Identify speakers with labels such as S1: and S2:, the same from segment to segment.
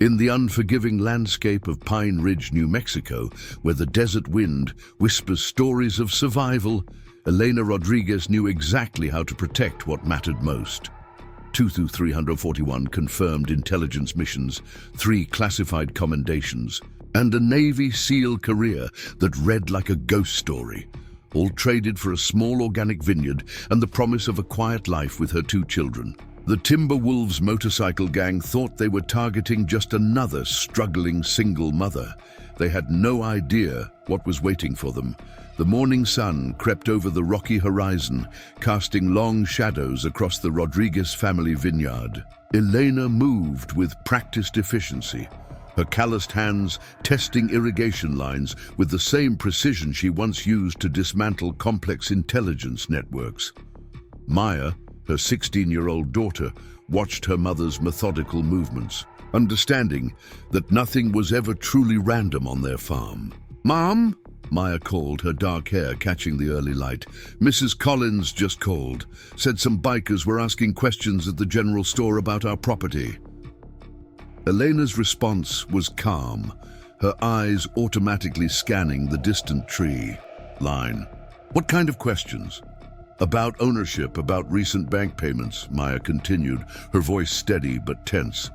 S1: In the unforgiving landscape of Pine Ridge, New Mexico, where the desert wind whispers stories of survival, Elena Rodriguez knew exactly how to protect what mattered most. 2 through 341 confirmed intelligence missions, 3 classified commendations, and a Navy SEAL career that read like a ghost story, all traded for a small organic vineyard and the promise of a quiet life with her 2 children. The Timberwolves motorcycle gang thought they were targeting just another struggling single mother. They had no idea what was waiting for them. The morning sun crept over the rocky horizon, casting long shadows across the Rodriguez family vineyard. Elena moved with practiced efficiency, her calloused hands testing irrigation lines with the same precision she once used to dismantle complex intelligence networks. Maya, her 16-year-old daughter, watched her mother's methodical movements, understanding that nothing was ever truly random on their farm. "Mom?" Maya called, her dark hair catching the early light. "Mrs. Collins just called. Said some bikers were asking questions at the general store about our property." Elena's response was calm, her eyes automatically scanning the distant tree line. "What kind of questions?" "About ownership, about recent bank payments," Maya continued, her voice steady but tense.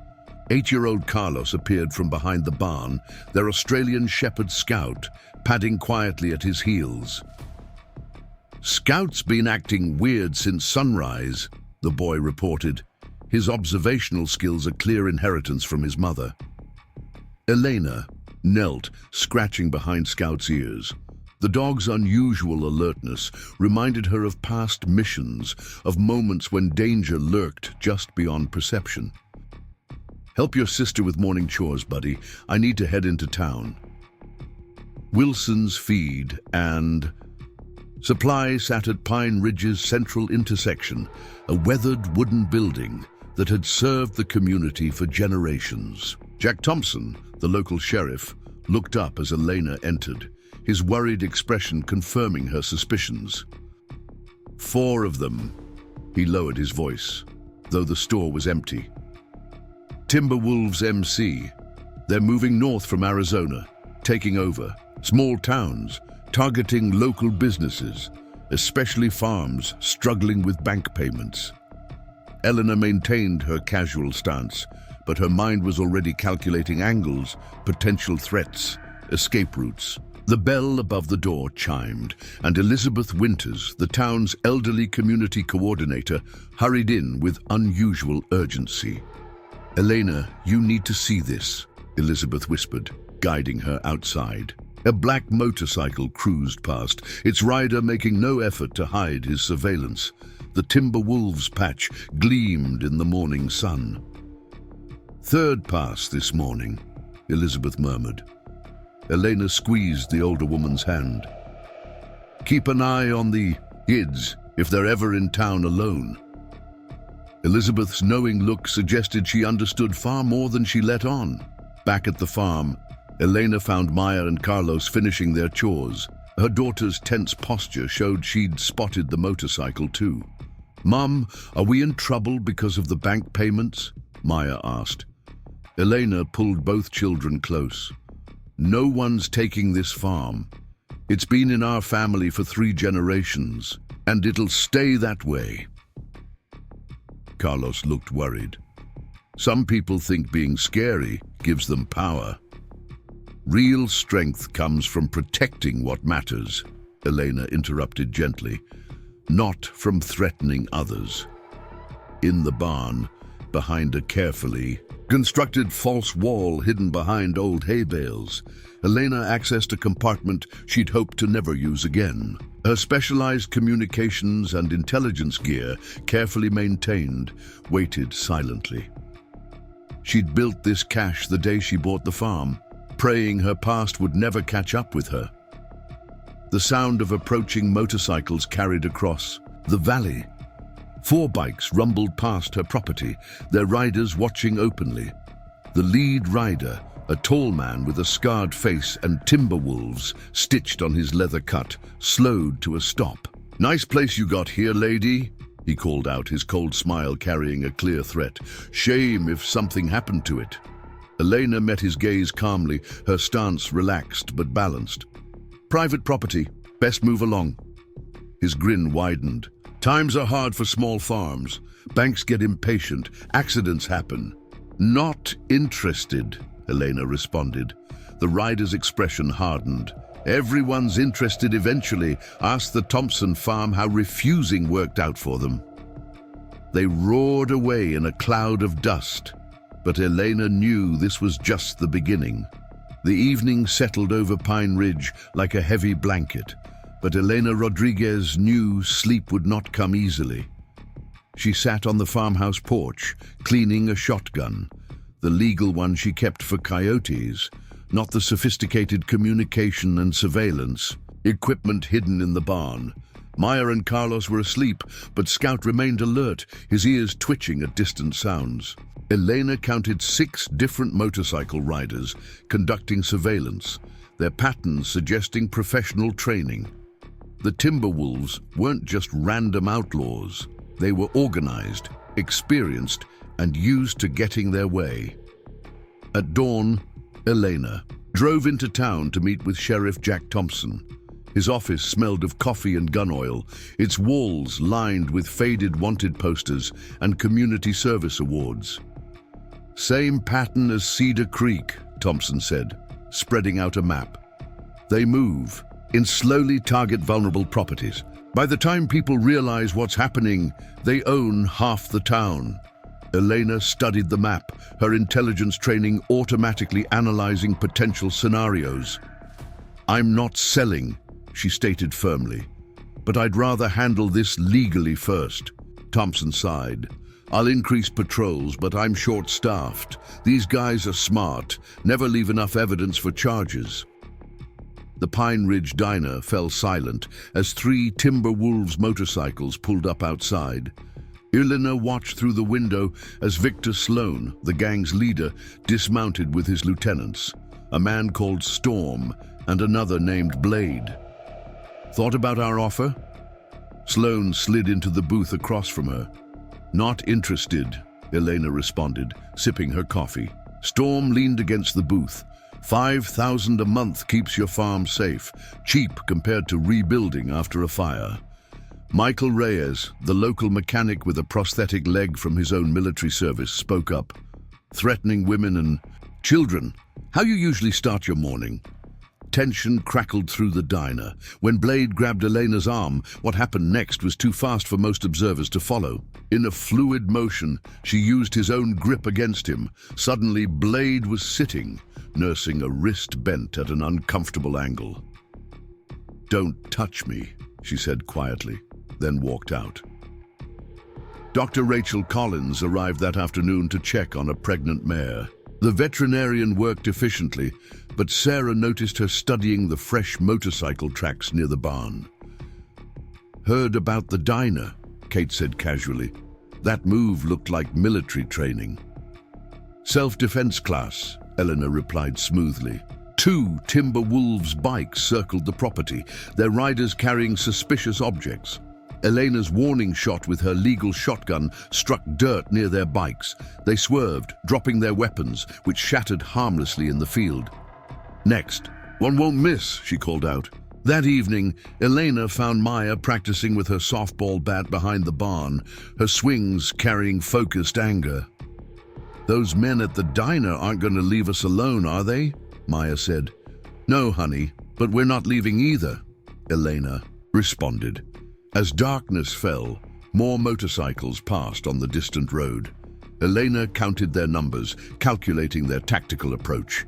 S1: 8-year-old Carlos appeared from behind the barn, their Australian Shepherd Scout, padding quietly at his heels. "Scout's been acting weird since sunrise," the boy reported. His observational skills a clear inheritance from his mother. Elena knelt, scratching behind Scout's ears. The dog's unusual alertness reminded her of past missions, of moments when danger lurked just beyond perception. "Help your sister with morning chores, buddy. I need to head into town." Wilson's feed and supply sat at Pine Ridge's central intersection, a weathered wooden building that had served the community for generations. Jack Thompson, the local sheriff, looked up as Elena entered, his worried expression confirming her suspicions. "4 of them," he lowered his voice, though the store was empty. "Timberwolves MC. They're moving north from Arizona, taking over small towns, targeting local businesses, especially farms struggling with bank payments." Elena maintained her casual stance, but her mind was already calculating angles, potential threats, escape routes. The bell above the door chimed, and Elizabeth Winters, the town's elderly community coordinator, hurried in with unusual urgency. "Elena, you need to see this," Elizabeth whispered, guiding her outside. A black motorcycle cruised past, its rider making no effort to hide his surveillance. The Timberwolves patch gleamed in the morning sun. "Third pass this morning," Elizabeth murmured. Elena squeezed the older woman's hand. "Keep an eye on the kids if they're ever in town alone." Elizabeth's knowing look suggested she understood far more than she let on. Back at the farm, Elena found Maya and Carlos finishing their chores. Her daughter's tense posture showed she'd spotted the motorcycle too. "Mom, are we in trouble because of the bank payments?" Maya asked. Elena pulled both children close. "No one's taking this farm. It's been in our family for 3 generations, and it'll stay that way." Carlos looked worried. "Some people think being scary gives them power. Real strength comes from protecting what matters," Elena interrupted gently, "not from threatening others." In the barn, behind a carefully constructed false wall hidden behind old hay bales, Elena accessed a compartment she'd hoped to never use again. Her specialized communications and intelligence gear, carefully maintained, waited silently. She'd built this cache the day she bought the farm, praying her past would never catch up with her. The sound of approaching motorcycles carried across the valley. 4 bikes rumbled past her property, their riders watching openly. The lead rider, a tall man with a scarred face and Timberwolves stitched on his leather cut, slowed to a stop. "Nice place you got here, lady," he called out, his cold smile carrying a clear threat. "Shame if something happened to it." Elena met his gaze calmly, her stance relaxed but balanced. "Private property. Best move along." His grin widened. "Times are hard for small farms. Banks get impatient. Accidents happen." "Not interested," Elena responded. The rider's expression hardened. "Everyone's interested eventually. Ask the Thompson farm how refusing worked out for them." They roared away in a cloud of dust, but Elena knew this was just the beginning. The evening settled over Pine Ridge like a heavy blanket, but Elena Rodriguez knew sleep would not come easily. She sat on the farmhouse porch, cleaning a shotgun, the legal one she kept for coyotes, not the sophisticated communication and surveillance equipment hidden in the barn. Maya and Carlos were asleep, but Scout remained alert, his ears twitching at distant sounds. Elena counted 6 different motorcycle riders conducting surveillance, their patterns suggesting professional training. The Timberwolves weren't just random outlaws. They were organized, experienced, and used to getting their way. At dawn, Elena drove into town to meet with Sheriff Jack Thompson. His office smelled of coffee and gun oil, its walls lined with faded wanted posters and community service awards. "Same pattern as Cedar Creek," Thompson said, spreading out a map. "They move and slowly target vulnerable properties. By the time people realize what's happening, they own half the town." Elena studied the map, her intelligence training automatically analyzing potential scenarios. "I'm not selling," she stated firmly, "but I'd rather handle this legally first." Thompson sighed. "I'll increase patrols, but I'm short-staffed. These guys are smart, never leave enough evidence for charges." The Pine Ridge diner fell silent as 3 Timberwolves motorcycles pulled up outside. Elena watched through the window as Victor Sloan, the gang's leader, dismounted with his lieutenants, a man called Storm and another named Blade. "Thought about our offer?" Sloan slid into the booth across from her. "Not interested," Elena responded, sipping her coffee. Storm leaned against the booth. $5,000 a month keeps your farm safe, cheap compared to rebuilding after a fire." Michael Reyes, the local mechanic with a prosthetic leg from his own military service, spoke up. "Threatening women and children. How you usually start your morning?" Tension crackled through the diner. When Blade grabbed Elena's arm, what happened next was too fast for most observers to follow. In a fluid motion, she used his own grip against him. Suddenly, Blade was sitting, nursing a wrist bent at an uncomfortable angle. "Don't touch me," she said quietly, then walked out. Dr. Rachel Collins arrived that afternoon to check on a pregnant mare. The veterinarian worked efficiently, but Sarah noticed her studying the fresh motorcycle tracks near the barn. "Heard about the diner," Kate said casually. "That move looked like military training." "Self-defense class," Elena replied smoothly. 2 Timberwolves bikes circled the property, their riders carrying suspicious objects. Elena's warning shot with her legal shotgun struck dirt near their bikes. They swerved, dropping their weapons, which shattered harmlessly in the field. "Next, one won't miss," she called out. That evening, Elena found Maya practicing with her softball bat behind the barn, her swings carrying focused anger. "Those men at the diner aren't going to leave us alone, are they?" Maya said. "No, honey, but we're not leaving either," Elena responded. As darkness fell, more motorcycles passed on the distant road. Elena counted their numbers, calculating their tactical approach.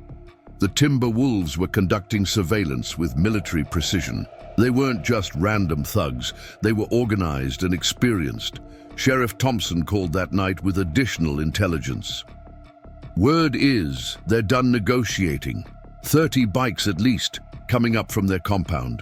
S1: The Timberwolves were conducting surveillance with military precision. They weren't just random thugs, they were organized and experienced. Sheriff Thompson called that night with additional intelligence. "Word is they're done negotiating. 30 bikes at least, coming up from their compound."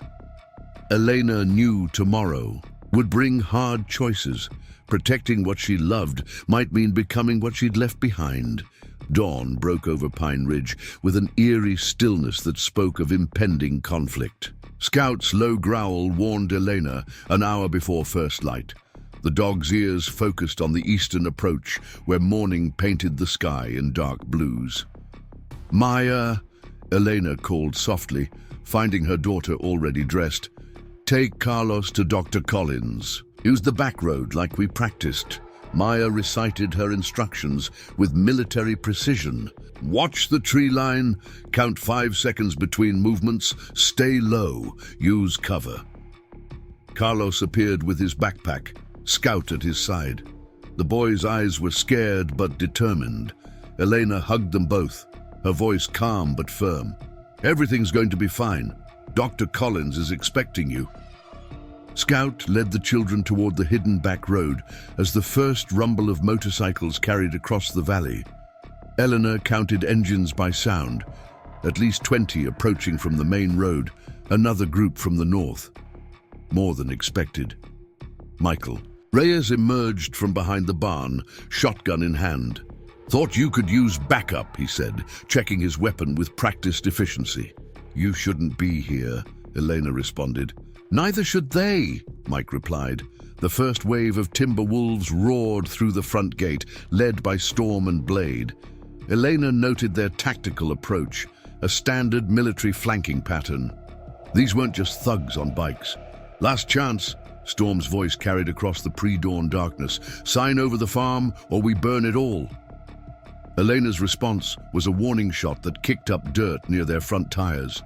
S1: Elena knew tomorrow would bring hard choices. Protecting what she loved might mean becoming what she'd left behind. Dawn broke over Pine Ridge with an eerie stillness that spoke of impending conflict. Scout's low growl warned Elena an hour before first light. The dog's ears focused on the eastern approach, where morning painted the sky in dark blues. Maya, Elena called softly, finding her daughter already dressed. Take Carlos to Dr. Collins. Use the back road like we practiced. Maya recited her instructions with military precision. Watch the tree line, count 5 seconds between movements, stay low, use cover. Carlos appeared with his backpack, Scout at his side. The boy's eyes were scared but determined. Elena hugged them both, her voice calm but firm. Everything's going to be fine. Dr. Collins is expecting you. Scout led the children toward the hidden back road as the first rumble of motorcycles carried across the valley. Eleanor counted engines by sound, at least 20 approaching from the main road, another group from the north. More than expected. Michael. Reyes emerged from behind the barn, shotgun in hand. Thought you could use backup, he said, checking his weapon with practiced efficiency. You shouldn't be here, Elena responded. Neither should they, Mike replied. The first wave of timber wolves roared through the front gate, led by Storm and Blade. Elena noted their tactical approach, a standard military flanking pattern. These weren't just thugs on bikes. Last chance, Storm's voice carried across the pre-dawn darkness. Sign over the farm or we burn it all. Elena's response was a warning shot that kicked up dirt near their front tires.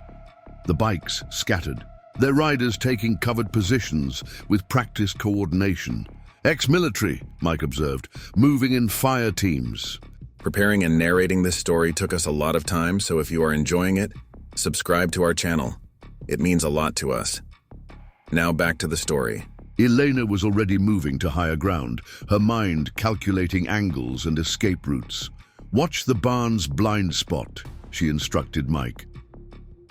S1: The bikes scattered, their riders taking covered positions with practiced coordination. Ex-military, Mike observed, moving in fire teams.
S2: Preparing and narrating this story took us a lot of time, so if you are enjoying it, subscribe to our channel. It means a lot to us. Now back to the story.
S1: Elena was already moving to higher ground, her mind calculating angles and escape routes. Watch the barn's blind spot, she instructed Mike.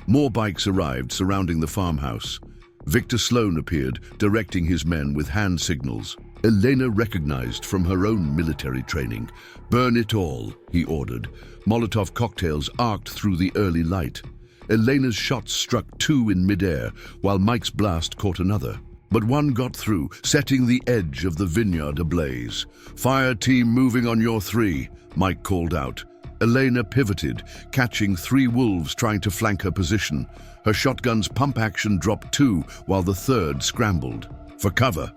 S1: More bikes arrived surrounding the farmhouse. Victor Sloan appeared, directing his men with hand signals. Elena recognized from her own military training. Burn it all, he ordered. Molotov cocktails arced through the early light. Elena's shots struck 2 in midair, while Mike's blast caught another. But one got through, setting the edge of the vineyard ablaze. Fire team moving on your 3, Mike called out. Elena pivoted, catching 3 wolves trying to flank her position. Her shotgun's pump action dropped 2, while the 3rd scrambled. For cover.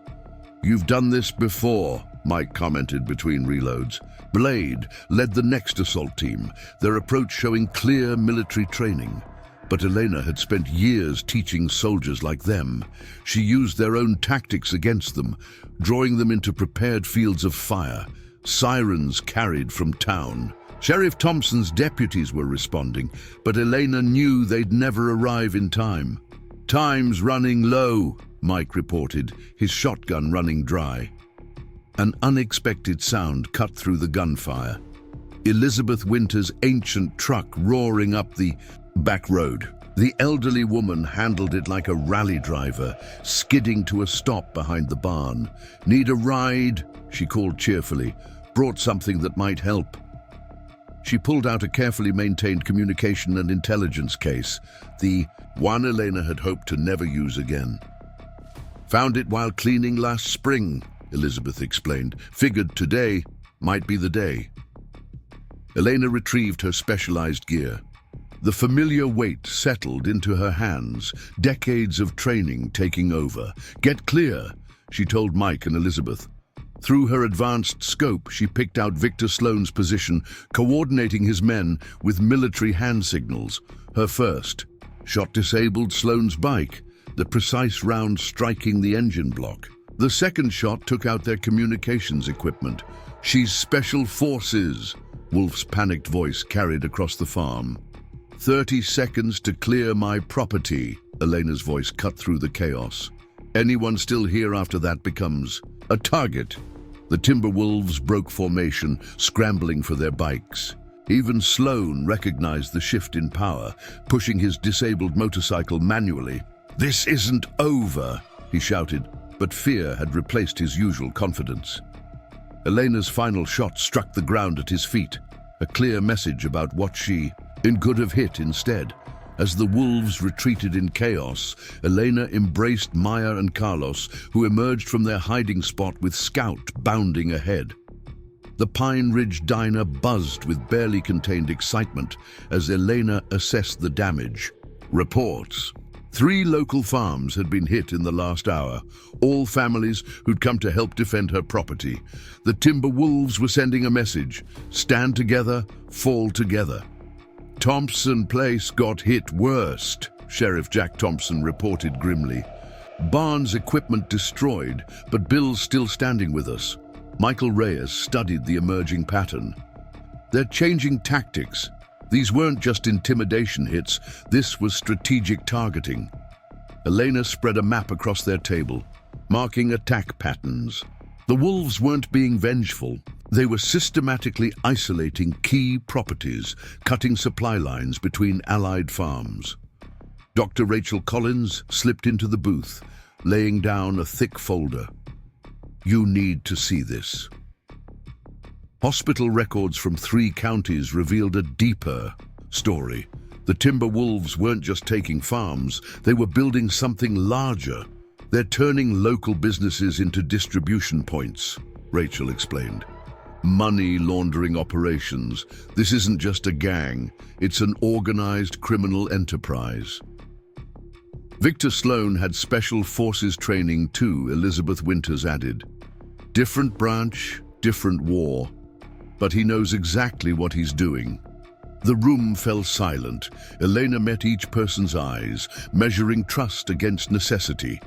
S1: You've done this before, Mike commented between reloads. Blade led the next assault team, their approach showing clear military training. But Elena had spent years teaching soldiers like them. She used their own tactics against them, drawing them into prepared fields of fire. Sirens carried from town. Sheriff Thompson's deputies were responding, but Elena knew they'd never arrive in time. Time's running low, Mike reported, his shotgun running dry. An unexpected sound cut through the gunfire. Elizabeth Winter's ancient truck roaring up the back road. The elderly woman handled it like a rally driver, skidding to a stop behind the barn. Need a ride? She called cheerfully. Brought something that might help. She pulled out a carefully maintained communication and intelligence case, the one Elena had hoped to never use again. Found it while cleaning last spring, Elizabeth explained. Figured today might be the day. Elena retrieved her specialized gear. The familiar weight settled into her hands, decades of training taking over. Get clear, she told Mike and Elizabeth. Through her advanced scope, she picked out Victor Sloan's position, coordinating his men with military hand signals. Her first shot disabled Sloan's bike, the precise round striking the engine block. The second shot took out their communications equipment. She's Special Forces, Wolf's panicked voice carried across the farm. 30 seconds to clear my property, Elena's voice cut through the chaos. Anyone still here after that becomes a target. The Timberwolves broke formation, scrambling for their bikes. Even Sloan recognized the shift in power, pushing his disabled motorcycle manually. This isn't over, he shouted, but fear had replaced his usual confidence. Elena's final shot struck the ground at his feet, a clear message about what she could have hit instead. As the wolves retreated in chaos, Elena embraced Maya and Carlos, who emerged from their hiding spot with Scout bounding ahead. The Pine Ridge diner buzzed with barely contained excitement as Elena assessed the damage. Reports. 3 local farms had been hit in the last hour, all families who'd come to help defend her property. The timber wolves were sending a message: stand together, fall together. Thompson Place got hit worst, Sheriff Jack Thompson reported grimly. Barnes' equipment destroyed, but Bill's still standing with us. Michael Reyes studied the emerging pattern. They're changing tactics. These weren't just intimidation hits, this was strategic targeting. Elena spread a map across their table, marking attack patterns. The wolves weren't being vengeful. They were systematically isolating key properties, cutting supply lines between allied farms. Dr. Rachel Collins slipped into the booth, laying down a thick folder. You need to see this. Hospital records from 3 counties revealed a deeper story. The timber wolves weren't just taking farms, they were building something larger. They're turning local businesses into distribution points, Rachel explained. Money laundering operations. This isn't just a gang, it's an organized criminal enterprise. Victor Sloan had special forces training too, Elizabeth Winters added. Different branch, different war, but he knows exactly what he's doing. The room fell silent. Elena met each person's eyes, measuring trust against necessity.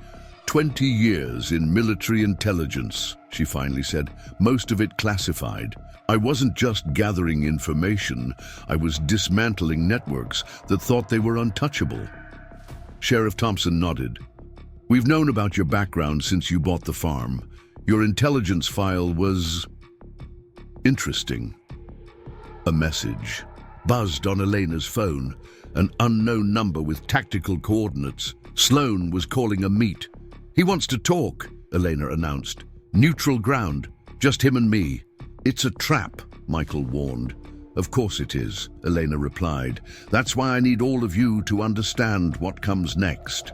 S1: 20 years in military intelligence, she finally said, most of it classified. I wasn't just gathering information, I was dismantling networks that thought they were untouchable. Sheriff Thompson nodded. We've known about your background since you bought the farm. Your intelligence file was interesting. A message buzzed on Elena's phone, an unknown number with tactical coordinates. Sloan was calling a meet. He wants to talk, Elena announced. Neutral ground, just him and me. It's a trap, Michael warned. Of course it is, Elena replied. That's why I need all of you to understand what comes next.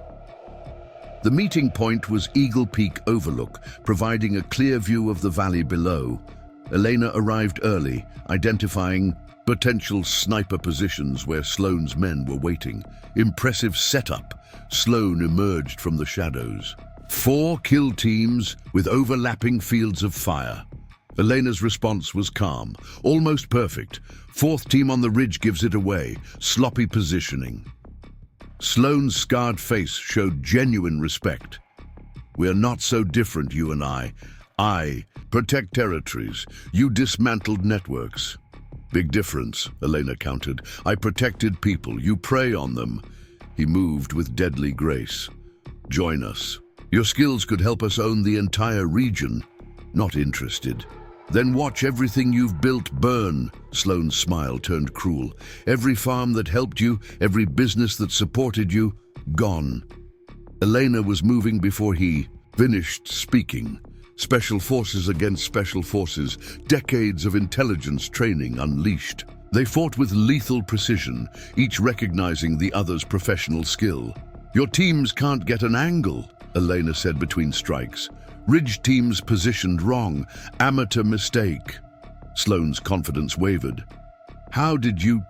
S1: The meeting point was Eagle Peak Overlook, providing a clear view of the valley below. Elena arrived early, identifying potential sniper positions where Sloan's men were waiting. Impressive setup. Sloan emerged from the shadows. 4 kill teams with overlapping fields of fire. Elena's response was calm, almost perfect. 4th team on the ridge gives it away. Sloppy positioning. Sloan's scarred face showed genuine respect. We're not so different, you and I. I protect territories. You dismantled networks. Big difference, Elena countered. I protected people. You prey on them. He moved with deadly grace. Join us. Your skills could help us own the entire region. Not interested. Then watch everything you've built burn. Sloan's smile turned cruel. Every farm that helped you, every business that supported you, gone. Elena was moving before he finished speaking. Special forces against special forces, decades of intelligence training unleashed. They fought with lethal precision, each recognizing the other's professional skill. Your teams can't get an angle, Elena said between strikes. Ridge teams positioned wrong. Amateur mistake. Sloan's confidence wavered. How did you...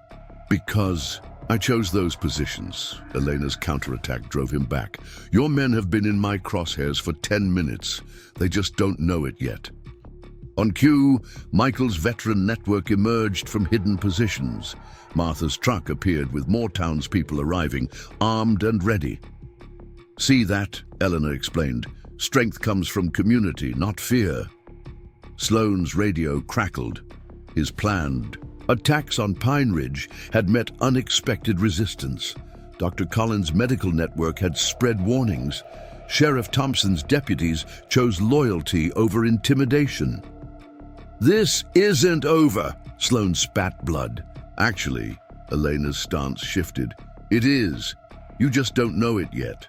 S1: Because I chose those positions. Elena's counterattack drove him back. Your men have been in my crosshairs for 10 minutes. They just don't know it yet. On cue, Michael's veteran network emerged from hidden positions. Martha's truck appeared with more townspeople arriving, armed and ready. See that, Eleanor explained. Strength comes from community, not fear. Sloan's radio crackled. His planned attacks on Pine Ridge had met unexpected resistance. Dr. Collins' medical network had spread warnings. Sheriff Thompson's deputies chose loyalty over intimidation. This isn't over, Sloan spat blood. Actually, Elena's stance shifted. It is. You just don't know it yet.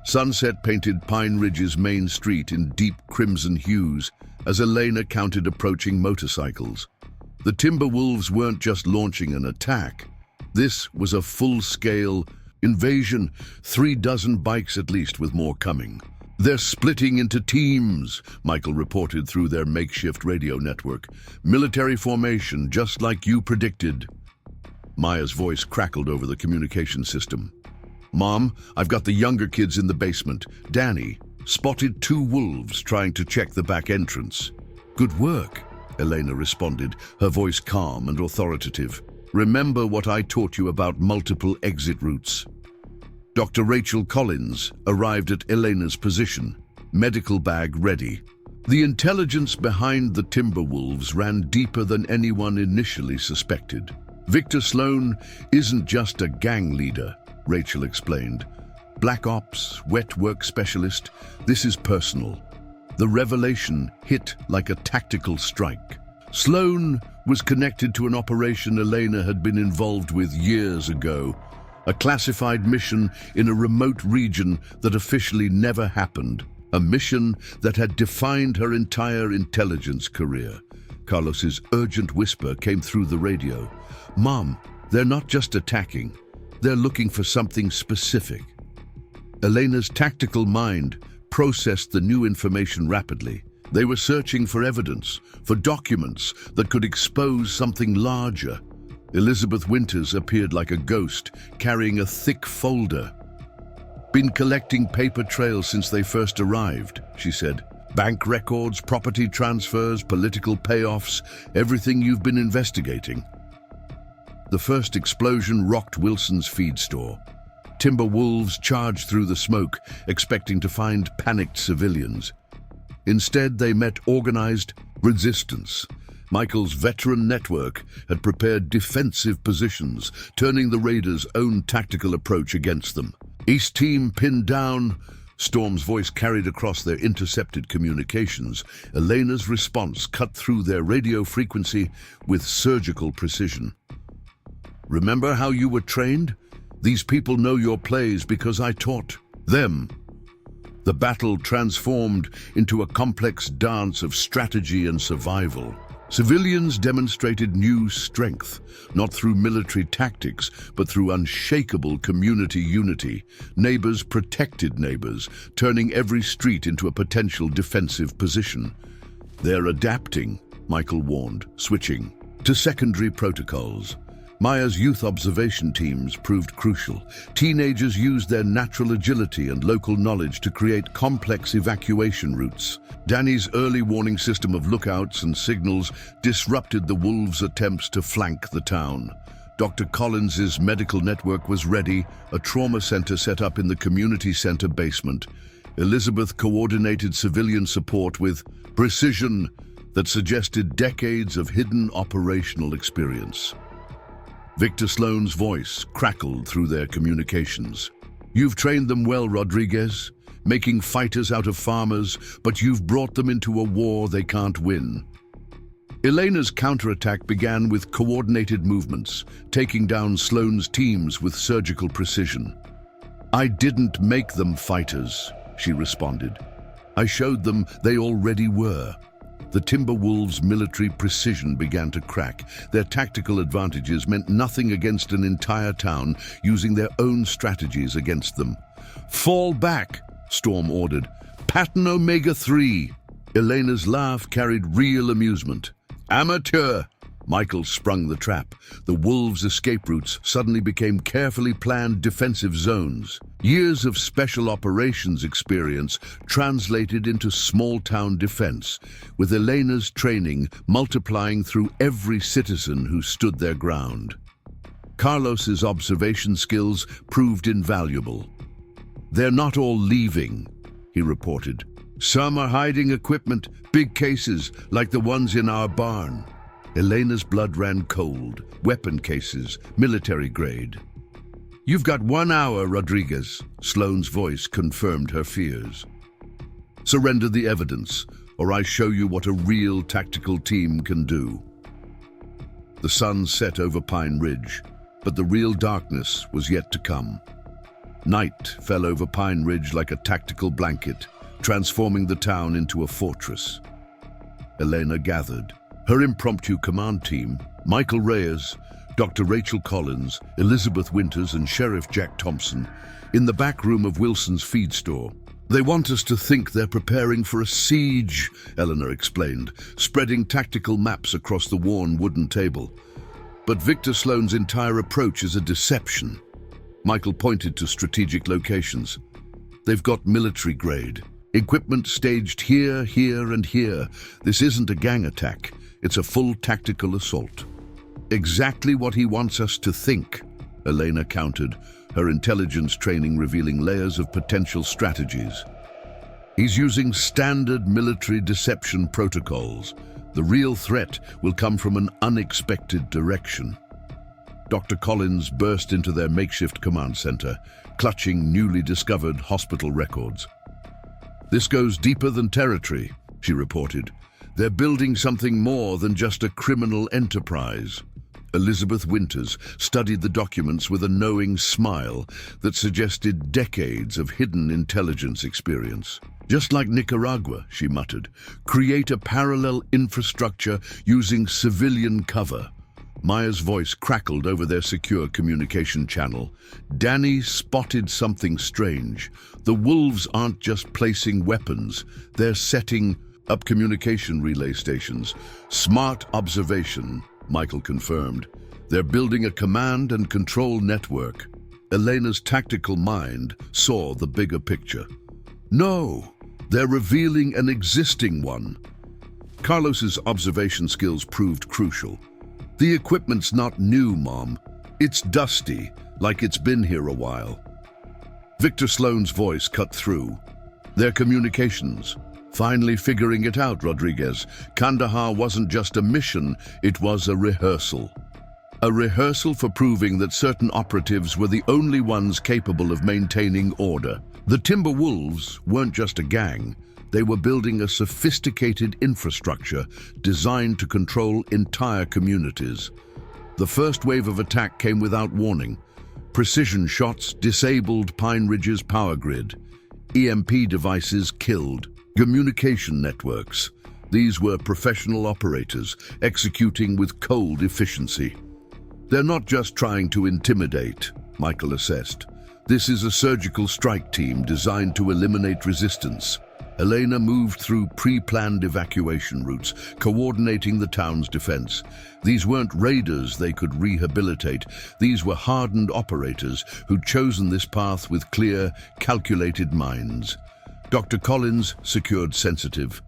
S1: Sunset painted Pine Ridge's main street in deep crimson hues as Elena counted approaching motorcycles. The Timberwolves weren't just launching an attack. This was a full-scale invasion, 36 bikes at least with more coming. "They're splitting into teams," Michael reported through their makeshift radio network. "Military formation, just like you predicted." Maya's voice crackled over the communication system. "Mom, I've got the younger kids in the basement. Danny spotted 2 wolves trying to check the back entrance." "Good work," Elena responded, her voice calm and authoritative. "Remember what I taught you about multiple exit routes." Dr. Rachel Collins arrived at Elena's position, medical bag ready. The intelligence behind the Timberwolves ran deeper than anyone initially suspected. "Victor Sloan isn't just a gang leader," Rachel explained. "Black Ops, wet work specialist, this is personal." The revelation hit like a tactical strike. Sloan was connected to an operation Elena had been involved with years ago, a classified mission in a remote region that officially never happened, a mission that had defined her entire intelligence career. Carlos's urgent whisper came through the radio. "Mom, they're not just attacking, they're looking for something specific." Elena's tactical mind processed the new information rapidly. They were searching for evidence, for documents that could expose something larger. Elizabeth Winters appeared like a ghost, carrying a thick folder. "Been collecting paper trails since they first arrived," she said. "Bank records, property transfers, political payoffs, everything you've been investigating." The first explosion rocked Wilson's feed store. Timber wolves charged through the smoke, expecting to find panicked civilians. Instead, they met organized resistance. Michael's veteran network had prepared defensive positions, turning the raiders' own tactical approach against them. "East team pinned down," Storm's voice carried across their intercepted communications. Elena's response cut through their radio frequency with surgical precision. "Remember how you were trained? These people know your plays because I taught them." The battle transformed into a complex dance of strategy and survival. Civilians demonstrated new strength, not through military tactics, but through unshakable community unity. Neighbors protected neighbors, turning every street into a potential defensive position. "They're adapting," Michael warned, switching to secondary protocols. Maya's youth observation teams proved crucial. Teenagers used their natural agility and local knowledge to create complex evacuation routes. Danny's early warning system of lookouts and signals disrupted the wolves' attempts to flank the town. Dr. Collins's medical network was ready, a trauma center set up in the community center basement. Elizabeth coordinated civilian support with precision that suggested decades of hidden operational experience. Victor Sloan's voice crackled through their communications. "You've trained them well, Rodriguez, making fighters out of farmers, but you've brought them into a war they can't win." Elena's counterattack began with coordinated movements, taking down Sloan's teams with surgical precision. "I didn't make them fighters," she responded. "I showed them they already were." The Timberwolves' military precision began to crack. Their tactical advantages meant nothing against an entire town, using their own strategies against them. "Fall back," Storm ordered. "Pattern Omega-3." Elena's laugh carried real amusement. "Amateur!" Michael sprung the trap. The wolves' escape routes suddenly became carefully planned defensive zones. Years of special operations experience translated into small-town defense, with Elena's training multiplying through every citizen who stood their ground. Carlos's observation skills proved invaluable. "They're not all leaving," he reported. "Some are hiding equipment, big cases like the ones in our barn." Elena's blood ran cold. Weapon cases, military grade. "You've got 1 hour, Rodriguez," Sloan's voice confirmed her fears. "Surrender the evidence, or I show you what a real tactical team can do." The sun set over Pine Ridge, but the real darkness was yet to come. Night fell over Pine Ridge like a tactical blanket, transforming the town into a fortress. Elena gathered. Her impromptu command team, Michael Reyes, Dr. Rachel Collins, Elizabeth Winters, and Sheriff Jack Thompson, in the back room of Wilson's feed store. They want us to think they're preparing for a siege, Elena explained, spreading tactical maps across the worn wooden table. But Victor Sloane's entire approach is a deception. Michael pointed to strategic locations. They've got military grade. Equipment staged here, here, and here. This isn't a gang attack. It's a full tactical assault. Exactly what he wants us to think, Elena countered, her intelligence training revealing layers of potential strategies. He's using standard military deception protocols. The real threat will come from an unexpected direction. Dr. Collins burst into their makeshift command center, clutching newly discovered hospital records. This goes deeper than territory, she reported. They're building something more than just a criminal enterprise. Elizabeth Winters studied the documents with a knowing smile that suggested decades of hidden intelligence experience. Just like Nicaragua, she muttered, create a parallel infrastructure using civilian cover. Maya's voice crackled over their secure communication channel. Danny spotted something strange. The wolves aren't just placing weapons, they're setting up communication relay stations. Smart observation, Michael confirmed. They're building a command and control network. Elena's tactical mind saw the bigger picture. No, they're revealing an existing one. Carlos's observation skills proved crucial. The equipment's not new, Mom. It's dusty, like it's been here a while. Victor Sloane's voice cut through. Their communications. Finally figuring it out, Rodriguez. Kandahar wasn't just a mission, it was a rehearsal. A rehearsal for proving that certain operatives were the only ones capable of maintaining order. The Timber Wolves weren't just a gang. They were building a sophisticated infrastructure designed to control entire communities. The first wave of attack came without warning. Precision shots disabled Pine Ridge's power grid. EMP devices killed. Communication networks. These were professional operators, executing with cold efficiency. They're not just trying to intimidate, Michael assessed. This is a surgical strike team designed to eliminate resistance. Elena moved through pre-planned evacuation routes, coordinating the town's defense. These weren't raiders they could rehabilitate. These were hardened operators who'd chosen this path with clear, calculated minds. Dr. Collins secured sensitive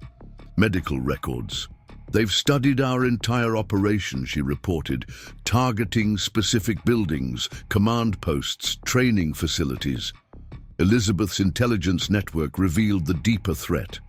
S1: medical records. They've studied our entire operation, she reported, targeting specific buildings, command posts, training facilities. Elizabeth's intelligence network revealed the deeper threat.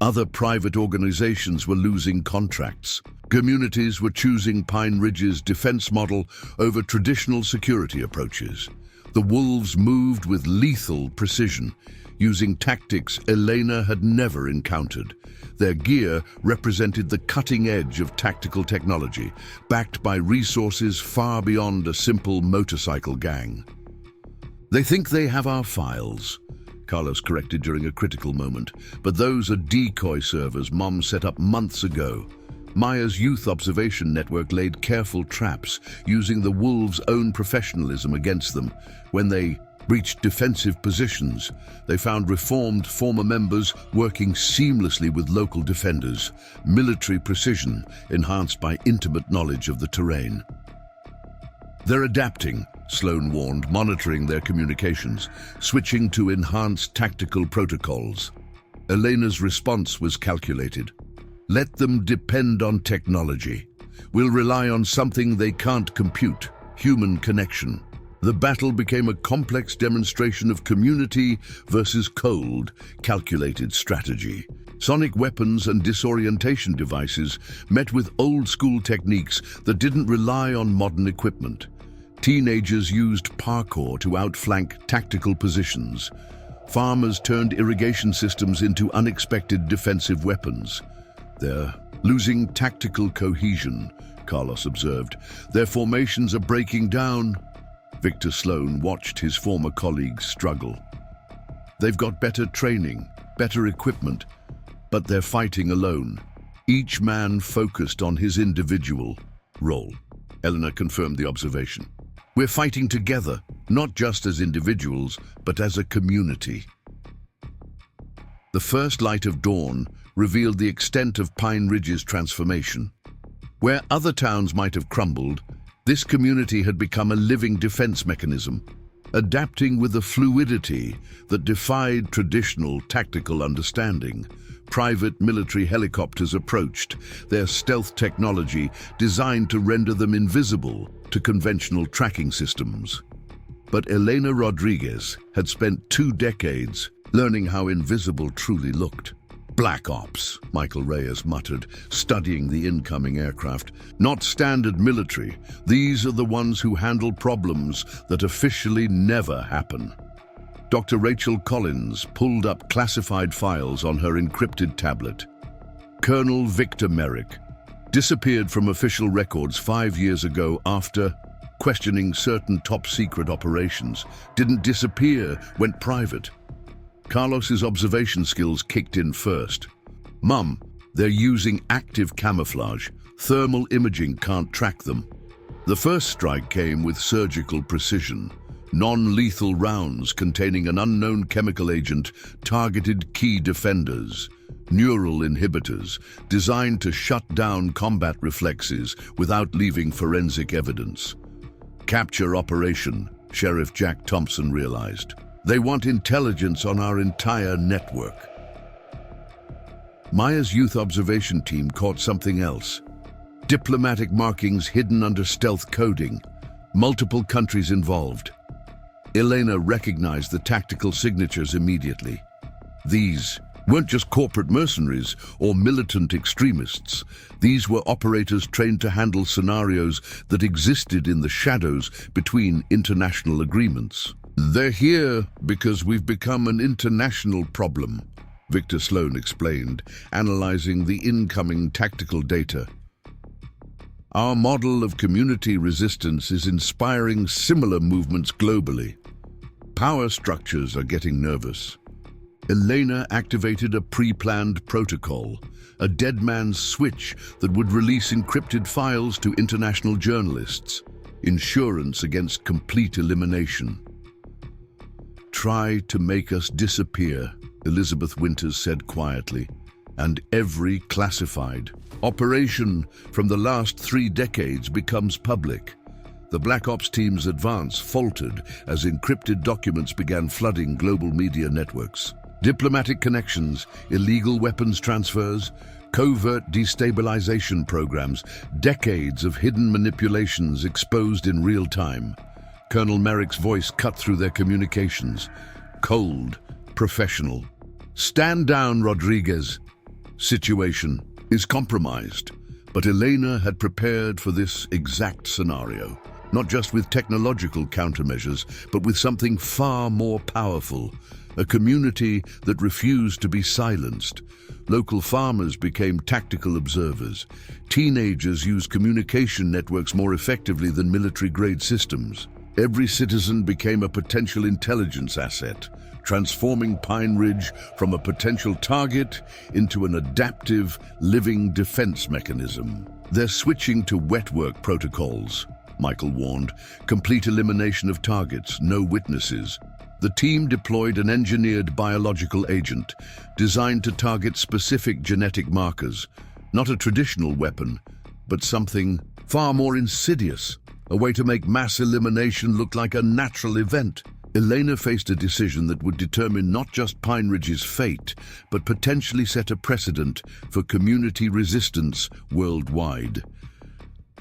S1: Other private organizations were losing contracts. Communities were choosing Pine Ridge's defense model over traditional security approaches. The wolves moved with lethal precision, using tactics Elena had never encountered. Their gear represented the cutting edge of tactical technology, backed by resources far beyond a simple motorcycle gang. They think they have our files, Carlos corrected during a critical moment, but those are decoy servers Mom set up months ago. Maya's youth observation network laid careful traps, using the wolves' own professionalism against them. When they reached defensive positions, they found reformed former members working seamlessly with local defenders, military precision enhanced by intimate knowledge of the terrain. They're adapting, Sloane warned, monitoring their communications, switching to enhanced tactical protocols. Elena's response was calculated. Let them depend on technology. We'll rely on something they can't compute, human connection. The battle became a complex demonstration of community versus cold, calculated strategy. Sonic weapons and disorientation devices met with old-school techniques that didn't rely on modern equipment. Teenagers used parkour to outflank tactical positions. Farmers turned irrigation systems into unexpected defensive weapons. They're losing tactical cohesion, Carlos observed. Their formations are breaking down. Victor Sloane watched his former colleagues struggle. They've got better training, better equipment, but they're fighting alone, each man focused on his individual role. Elena confirmed the observation. We're fighting together, not just as individuals, but as a community. The first light of dawn revealed the extent of Pine Ridge's transformation. Where other towns might have crumbled, this community had become a living defense mechanism, adapting with a fluidity that defied traditional tactical understanding. Private military helicopters approached, their stealth technology designed to render them invisible to conventional tracking systems. But Elena Rodriguez had spent 2 decades learning how invisible truly looked. "Black Ops," Michael Reyes muttered, studying the incoming aircraft. "Not standard military. These are the ones who handle problems that officially never happen." Dr. Rachel Collins pulled up classified files on her encrypted tablet. Colonel Victor Merrick disappeared from official records 5 years ago after questioning certain top-secret operations. Didn't disappear, went private. Carlos's observation skills kicked in first. "Mum, they're using active camouflage. Thermal imaging can't track them." The first strike came with surgical precision. Non-lethal rounds containing an unknown chemical agent targeted key defenders, neural inhibitors designed to shut down combat reflexes without leaving forensic evidence. Capture operation, Sheriff Jack Thompson realized. They want intelligence on our entire network. Maya's youth observation team caught something else. Diplomatic markings hidden under stealth coding. Multiple countries involved. Elena recognized the tactical signatures immediately. These weren't just corporate mercenaries or militant extremists. These were operators trained to handle scenarios that existed in the shadows between international agreements. "They're here because we've become an international problem," Victor Sloan explained, analyzing the incoming tactical data. "Our model of community resistance is inspiring similar movements globally. Power structures are getting nervous." Elena activated a pre-planned protocol, a dead man's switch that would release encrypted files to international journalists, insurance against complete elimination. "Try to make us disappear," Elizabeth Winters said quietly, "and every classified operation from the last 3 decades becomes public." The Black Ops team's advance faltered as encrypted documents began flooding global media networks. Diplomatic connections, illegal weapons transfers, covert destabilization programs, decades of hidden manipulations exposed in real time. Colonel Merrick's voice cut through their communications. Cold, professional. "Stand down, Rodriguez. Situation is compromised." But Elena had prepared for this exact scenario, not just with technological countermeasures, but with something far more powerful. A community that refused to be silenced. Local farmers became tactical observers. Teenagers used communication networks more effectively than military-grade systems. Every citizen became a potential intelligence asset, transforming Pine Ridge from a potential target into an adaptive, living defense mechanism. "They're switching to wet work protocols," Michael warned. "Complete elimination of targets, no witnesses." The team deployed an engineered biological agent designed to target specific genetic markers, not a traditional weapon, but something far more insidious, a way to make mass elimination look like a natural event. Elena faced a decision that would determine not just Pine Ridge's fate, but potentially set a precedent for community resistance worldwide.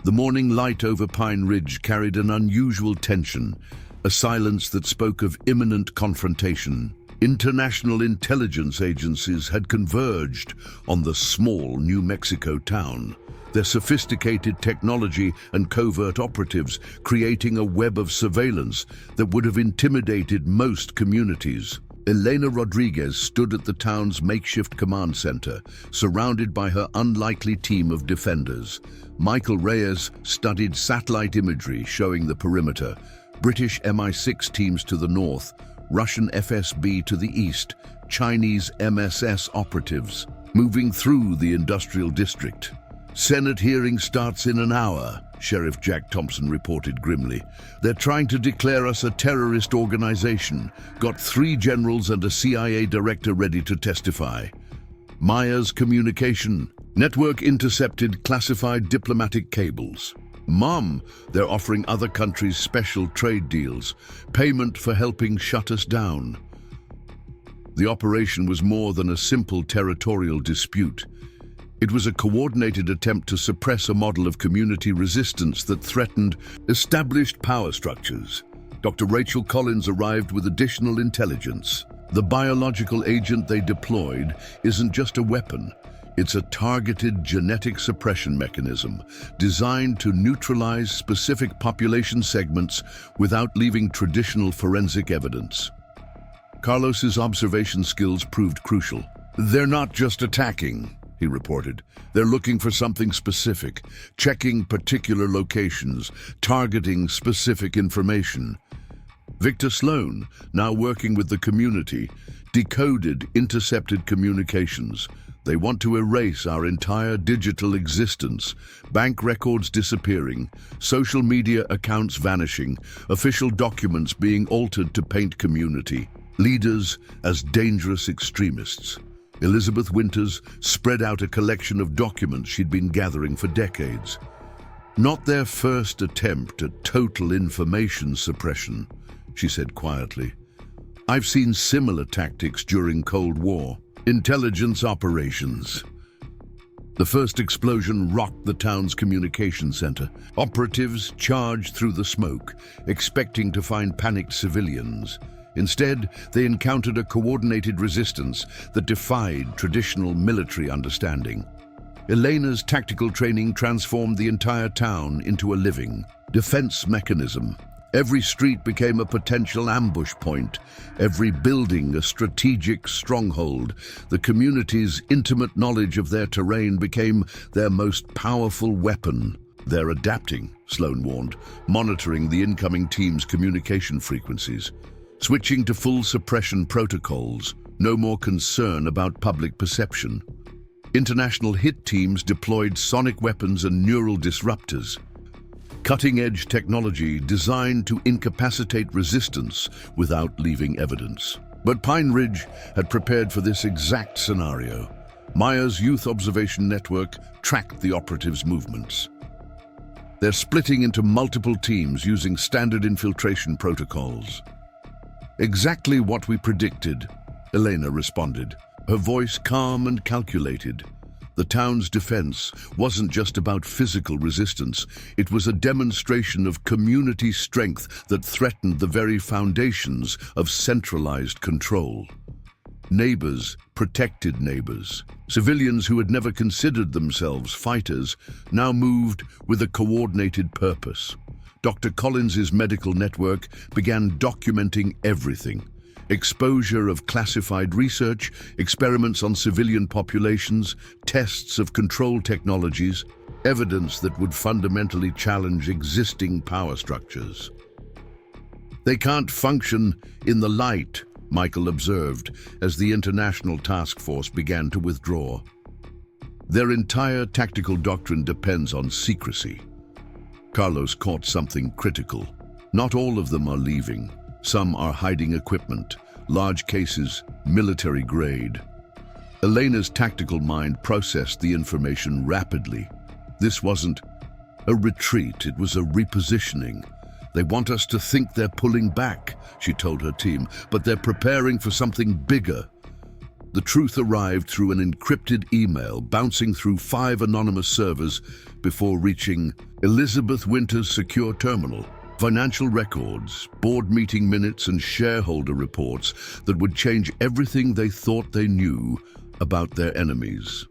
S1: The morning light over Pine Ridge carried an unusual tension, a silence that spoke of imminent confrontation. International intelligence agencies had converged on the small New Mexico town, their sophisticated technology and covert operatives creating a web of surveillance that would have intimidated most communities. Elena Rodriguez stood at the town's makeshift command center, surrounded by her unlikely team of defenders. Michael Reyes studied satellite imagery showing the perimeter, British MI6 teams to the north, Russian FSB to the east, Chinese MSS operatives moving through the industrial district. "Senate hearing starts in an hour," Sheriff Jack Thompson reported grimly. "They're trying to declare us a terrorist organization. Got 3 generals and a CIA director ready to testify." Maya's communication. Network intercepted classified diplomatic cables. Mom, they're offering other countries special trade deals. Payment for helping shut us down. The operation was more than a simple territorial dispute. It was a coordinated attempt to suppress a model of community resistance that threatened established power structures. Dr. Rachel Collins arrived with additional intelligence. The biological agent they deployed isn't just a weapon. It's a targeted genetic suppression mechanism designed to neutralize specific population segments without leaving traditional forensic evidence. Carlos's observation skills proved crucial. "They're not just attacking," he reported. "They're looking for something specific, checking particular locations, targeting specific information." Victor Sloan, now working with the community, decoded intercepted communications. They want to erase our entire digital existence, bank records disappearing, social media accounts vanishing, official documents being altered to paint community leaders as dangerous extremists. Elizabeth Winters spread out a collection of documents she'd been gathering for decades. "Not their first attempt at total information suppression," she said quietly. "I've seen similar tactics during Cold War. Intelligence operations." The first explosion rocked the town's communication center. Operatives charged through the smoke, expecting to find panicked civilians. Instead, they encountered a coordinated resistance that defied traditional military understanding. Elena's tactical training transformed the entire town into a living defense mechanism. Every street became a potential ambush point, every building a strategic stronghold. The community's intimate knowledge of their terrain became their most powerful weapon. "They're adapting," Sloan warned, monitoring the incoming team's communication frequencies. Switching to full suppression protocols, no more concern about public perception. International hit teams deployed sonic weapons and neural disruptors. Cutting-edge technology designed to incapacitate resistance without leaving evidence. But Pine Ridge had prepared for this exact scenario. Maya's youth observation network tracked the operatives' movements. They're splitting into multiple teams using standard infiltration protocols. "Exactly what we predicted," Elena responded, her voice calm and calculated. The town's defense wasn't just about physical resistance. It was a demonstration of community strength that threatened the very foundations of centralized control. Neighbors protected neighbors. Civilians who had never considered themselves fighters now moved with a coordinated purpose. Dr. Collins's medical network began documenting everything. Exposure of classified research, experiments on civilian populations, tests of control technologies, evidence that would fundamentally challenge existing power structures. "They can't function in the light," Michael observed as the international task force began to withdraw. "Their entire tactical doctrine depends on secrecy." Carlos caught something critical. Not all of them are leaving. Some are hiding equipment, large cases, military grade. Elena's tactical mind processed the information rapidly. This wasn't a retreat, it was a repositioning. "They want us to think they're pulling back," she told her team, "but they're preparing for something bigger." The truth arrived through an encrypted email bouncing through 5 anonymous servers before reaching Elizabeth Winters' secure terminal. Financial records, board meeting minutes, and shareholder reports that would change everything they thought they knew about their enemies.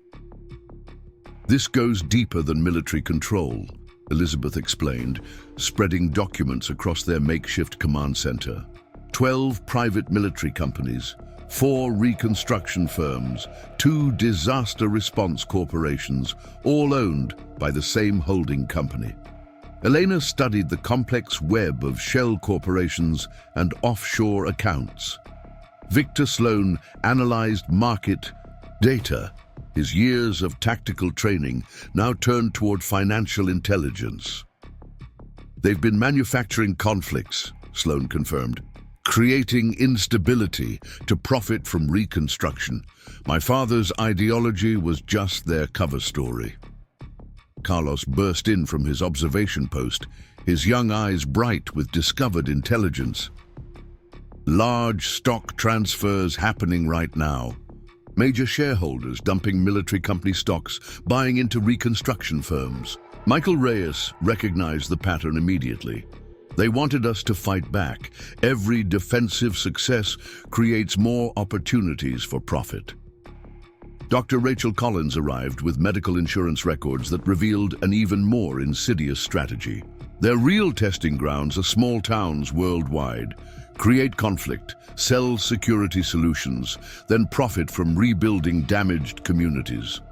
S1: "This goes deeper than military control," Elizabeth explained, spreading documents across their makeshift command center. 12 private military companies, 4 reconstruction firms, 2 disaster response corporations, all owned by the same holding company. Elena studied the complex web of shell corporations and offshore accounts. Victor Sloan analyzed market data. His years of tactical training now turned toward financial intelligence. They've been manufacturing conflicts, Sloan confirmed, creating instability to profit from reconstruction. My father's ideology was just their cover story. Carlos burst in from his observation post, his young eyes bright with discovered intelligence. Large stock transfers happening right now. Major shareholders dumping military company stocks, buying into reconstruction firms. Michael Reyes recognized the pattern immediately. They wanted us to fight back. Every defensive success creates more opportunities for profit. Dr. Rachel Collins arrived with medical insurance records that revealed an even more insidious strategy. Their real testing grounds are small towns worldwide. Create conflict, sell security solutions, then profit from rebuilding damaged communities.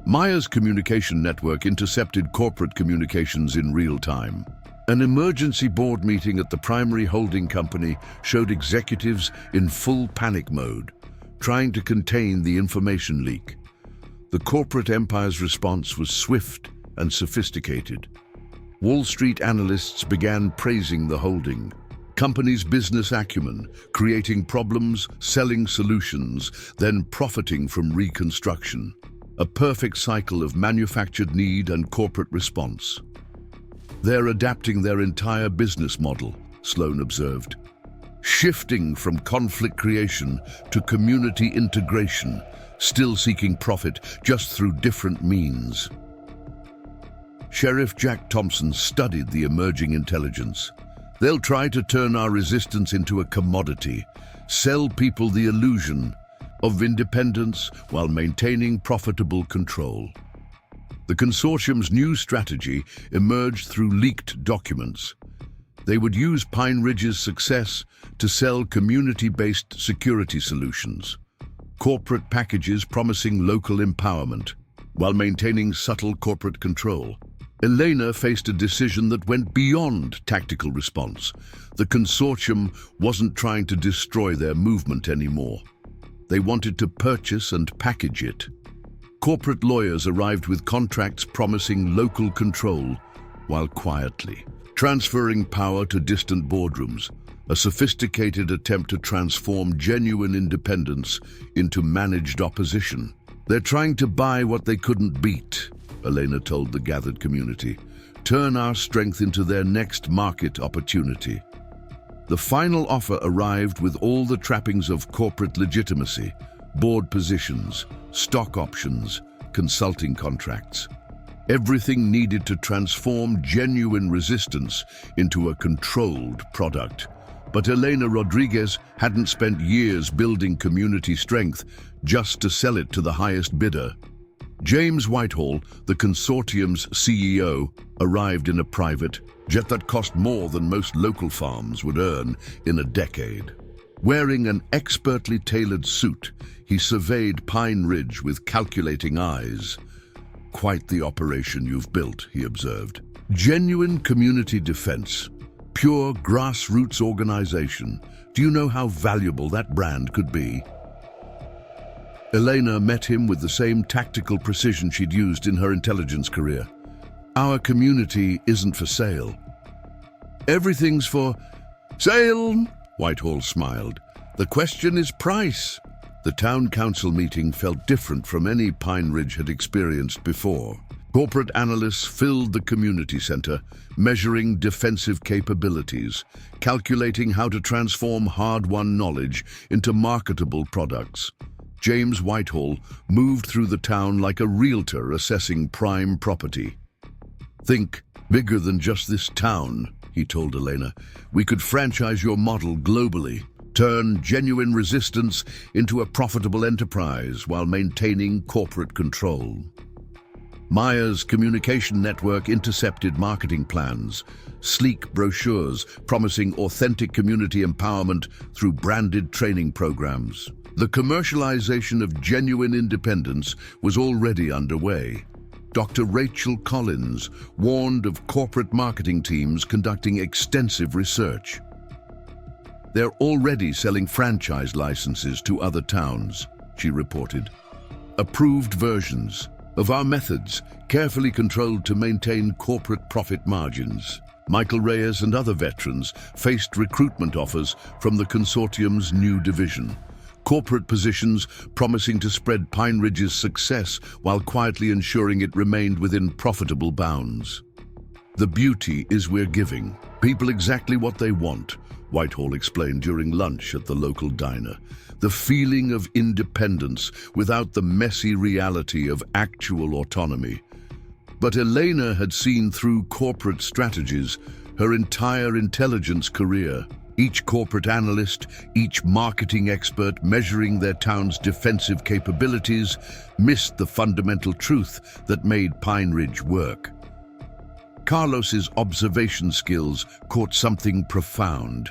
S1: Maya's communication network intercepted corporate communications in real time. An emergency board meeting at the primary holding company showed executives in full panic mode, trying to contain the information leak. The corporate empire's response was swift and sophisticated. Wall Street analysts began praising the holding. Company's business acumen, creating problems, selling solutions, then profiting from reconstruction. A perfect cycle of manufactured need and corporate response. They're adapting their entire business model, Sloan observed. Shifting from conflict creation to community integration, still seeking profit just through different means. Sheriff Jack Thompson studied the emerging intelligence. They'll try to turn our resistance into a commodity, sell people the illusion of independence while maintaining profitable control. The consortium's new strategy emerged through leaked documents. They would use Pine Ridge's success to sell community-based security solutions, corporate packages promising local empowerment, while maintaining subtle corporate control. Elena faced a decision that went beyond tactical response. The consortium wasn't trying to destroy their movement anymore. They wanted to purchase and package it. Corporate lawyers arrived with contracts promising local control, while quietly transferring power to distant boardrooms, a sophisticated attempt to transform genuine independence into managed opposition. They're trying to buy what they couldn't beat, Elena told the gathered community. Turn our strength into their next market opportunity. The final offer arrived with all the trappings of corporate legitimacy, board positions, stock options, consulting contracts. Everything needed to transform genuine resistance into a controlled product. But Elena Rodriguez hadn't spent years building community strength just to sell it to the highest bidder. James Whitehall, the consortium's CEO, arrived in a private jet that cost more than most local farms would earn in a decade. Wearing an expertly tailored suit, he surveyed Pine Ridge with calculating eyes. Quite the operation you've built, he observed. Genuine community defense, pure grassroots organization. Do you know how valuable that brand could be? Elena met him with the same tactical precision she'd used in her intelligence career. Our community isn't for sale. Everything's for sale, Whitehall smiled. The question is price. The town council meeting felt different from any Pine Ridge had experienced before. Corporate analysts filled the community center, measuring defensive capabilities, calculating how to transform hard-won knowledge into marketable products. James Whitehall moved through the town like a realtor assessing prime property. Think bigger than just this town, he told Elena. We could franchise your model globally, turn genuine resistance into a profitable enterprise while maintaining corporate control. Maya's communication network intercepted marketing plans, sleek brochures promising authentic community empowerment through branded training programs. The commercialization of genuine independence was already underway. Dr. Rachel Collins warned of corporate marketing teams conducting extensive research. They're already selling franchise licenses to other towns, she reported. Approved versions of our methods, carefully controlled to maintain corporate profit margins. Michael Reyes and other veterans faced recruitment offers from the consortium's new division. Corporate positions promising to spread Pine Ridge's success while quietly ensuring it remained within profitable bounds. The beauty is we're giving people exactly what they want, Whitehall explained during lunch at the local diner. The feeling of independence without the messy reality of actual autonomy. But Elena had seen through corporate strategies her entire intelligence career. Each corporate analyst, each marketing expert measuring their town's defensive capabilities missed the fundamental truth that made Pine Ridge work. Carlos's observation skills caught something profound.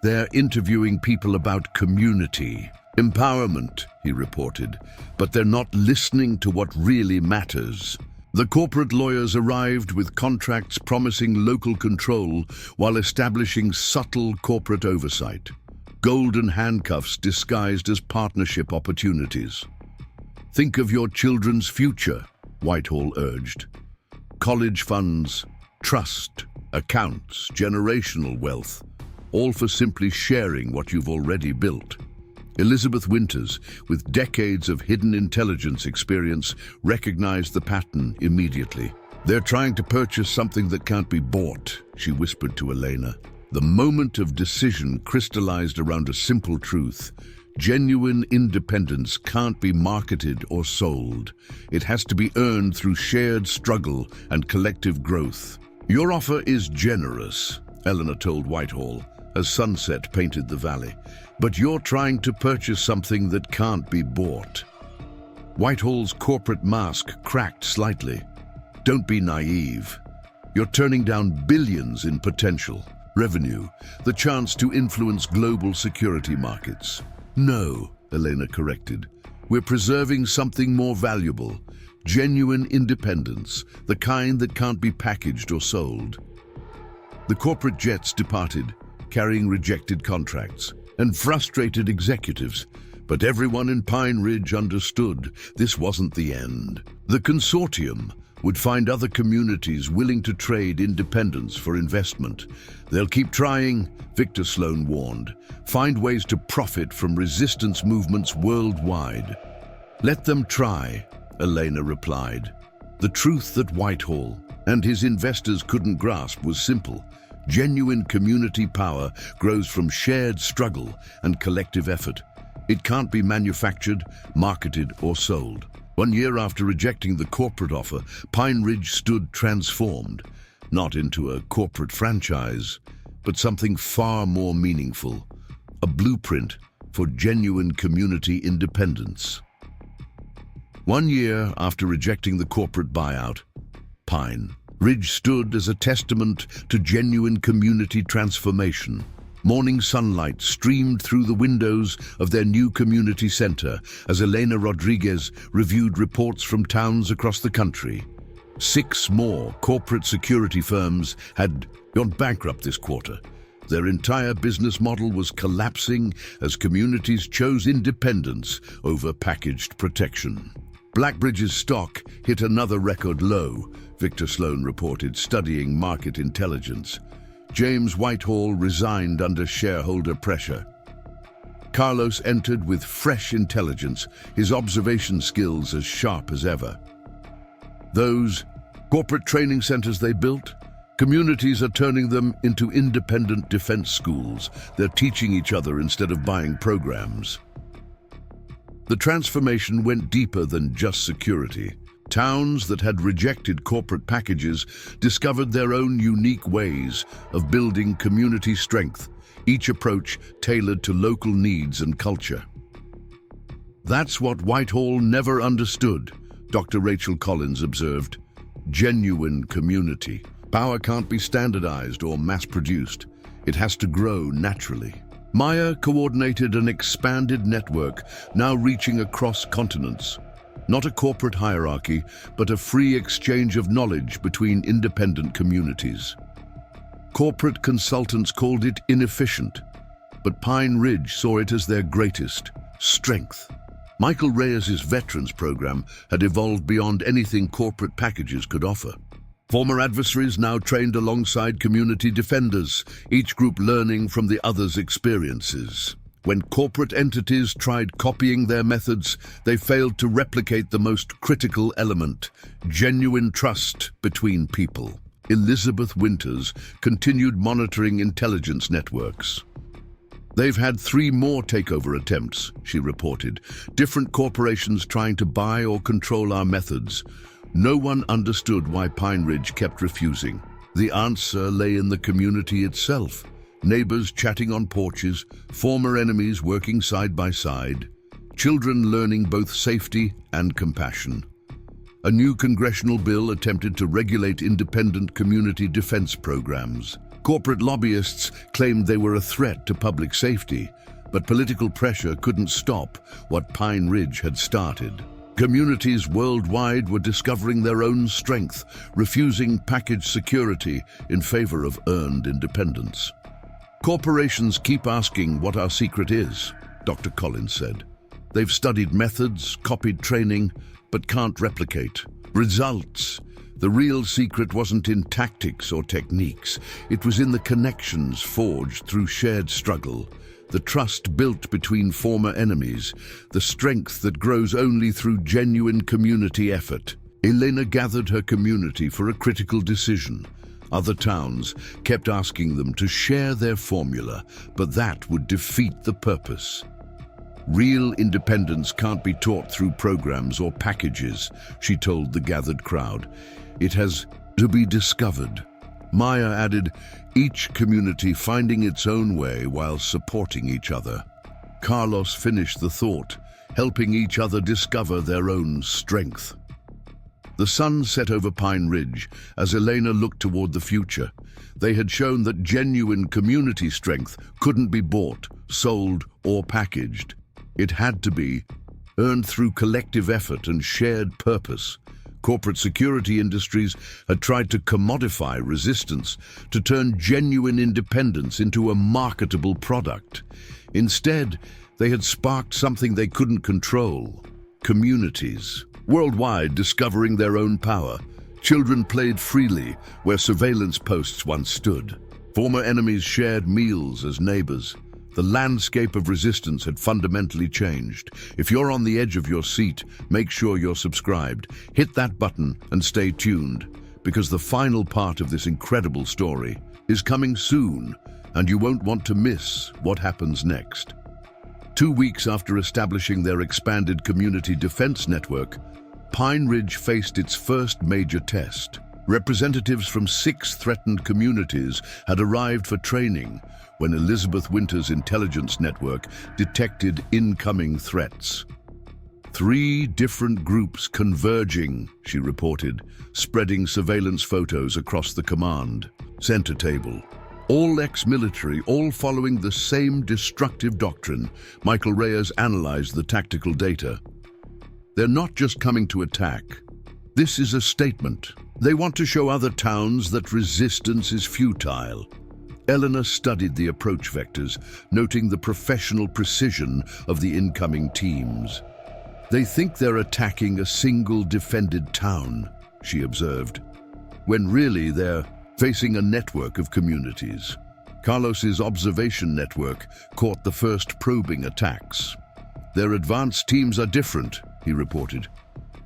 S1: They're interviewing people about community, empowerment, he reported, but they're not listening to what really matters. The corporate lawyers arrived with contracts promising local control while establishing subtle corporate oversight. Golden handcuffs disguised as partnership opportunities. Think of your children's future, Whitehall urged. College funds, trust, accounts, generational wealth, all for simply sharing what you've already built. Elizabeth Winters, with decades of hidden intelligence experience, recognized the pattern immediately. They're trying to purchase something that can't be bought, she whispered to Elena. The moment of decision crystallized around a simple truth. Genuine independence can't be marketed or sold. It has to be earned through shared struggle and collective growth. Your offer is generous, Elena told Whitehall, as sunset painted the valley. But you're trying to purchase something that can't be bought. Whitehall's corporate mask cracked slightly. Don't be naive. You're turning down billions in potential revenue, the chance to influence global security markets. No, Elena corrected. We're preserving something more valuable. Genuine independence, the kind that can't be packaged or sold. The corporate jets departed, carrying rejected contracts and frustrated executives, but everyone in Pine Ridge understood this wasn't the end. The consortium would find other communities willing to trade independence for investment. They'll keep trying, Victor Sloan warned. Find ways to profit from resistance movements worldwide. Let them try, Elena replied. The truth that Whitehall and his investors couldn't grasp was simple. Genuine community power grows from shared struggle and collective effort. It can't be manufactured, marketed, or sold. 1 year after rejecting the corporate offer, Pine Ridge stood transformed, not into a corporate franchise, but something far more meaningful, a blueprint for genuine community independence. 1 year after rejecting the corporate buyout, Pine Ridge stood as a testament to genuine community transformation. Morning sunlight streamed through the windows of their new community center as Elena Rodriguez reviewed reports from towns across the country. 6 more corporate security firms had gone bankrupt this quarter. Their entire business model was collapsing as communities chose independence over packaged protection. Blackbridge's stock hit another record low, Victor Sloan reported, studying market intelligence. James Whitehall resigned under shareholder pressure. Carlos entered with fresh intelligence, his observation skills as sharp as ever. Those corporate training centers they built, communities are turning them into independent defense schools. They're teaching each other instead of buying programs. The transformation went deeper than just security. Towns that had rejected corporate packages discovered their own unique ways of building community strength, each approach tailored to local needs and culture. That's what Whitehall never understood, Dr. Rachel Collins observed. Genuine community. Power can't be standardized or mass-produced. It has to grow naturally. Maya coordinated an expanded network, now reaching across continents. Not a corporate hierarchy, but a free exchange of knowledge between independent communities. Corporate consultants called it inefficient, but Pine Ridge saw it as their greatest strength. Michael Reyes's Veterans Program had evolved beyond anything corporate packages could offer. Former adversaries now trained alongside community defenders, each group learning from the other's experiences. When corporate entities tried copying their methods, they failed to replicate the most critical element: genuine trust between people. Elizabeth Winters continued monitoring intelligence networks. "They've had 3 more takeover attempts," she reported. "Different corporations trying to buy or control our methods. No one understood why Pine Ridge kept refusing. The answer lay in the community itself. Neighbors chatting on porches, former enemies working side by side, children learning both safety and compassion. A new congressional bill attempted to regulate independent community defense programs. Corporate lobbyists claimed they were a threat to public safety, but political pressure couldn't stop what Pine Ridge had started. Communities worldwide were discovering their own strength, refusing packaged security in favor of earned independence. "Corporations keep asking what our secret is," Dr. Collins said. "They've studied methods, copied training, but can't replicate results. The real secret wasn't in tactics or techniques. It was in the connections forged through shared struggle, the trust built between former enemies, the strength that grows only through genuine community effort." Elena gathered her community for a critical decision. Other towns kept asking them to share their formula, but that would defeat the purpose. "Real independence can't be taught through programs or packages," she told the gathered crowd. "It has to be discovered." Maya added, "Each community finding its own way while supporting each other." Carlos finished the thought, helping each other discover their own strength. The sun set over Pine Ridge as Elena looked toward the future. They had shown that genuine community strength couldn't be bought, sold, or packaged. It had to be earned through collective effort and shared purpose. Corporate security industries had tried to commodify resistance, to turn genuine independence into a marketable product. Instead, they had sparked something they couldn't control: communities. Worldwide, discovering their own power, children played freely where surveillance posts once stood. Former enemies shared meals as neighbors. The landscape of resistance had fundamentally changed. If you're on the edge of your seat, make sure you're subscribed. Hit that button and stay tuned, because the final part of this incredible story is coming soon, and you won't want to miss what happens next. 2 weeks after establishing their expanded community defense network, Pine Ridge faced its first major test. Representatives from 6 threatened communities had arrived for training when Elizabeth Winters' intelligence network detected incoming threats. 3 different groups converging, she reported, spreading surveillance photos across the command center table. All ex-military, all following the same destructive doctrine. Michael Reyes analyzed the tactical data. They're not just coming to attack. This is a statement. They want to show other towns that resistance is futile. Elena studied the approach vectors, noting the professional precision of the incoming teams. "They think they're attacking a single defended town," she observed, "when really they're facing a network of communities." Carlos's observation network caught the first probing attacks. "Their advanced teams are different," he reported.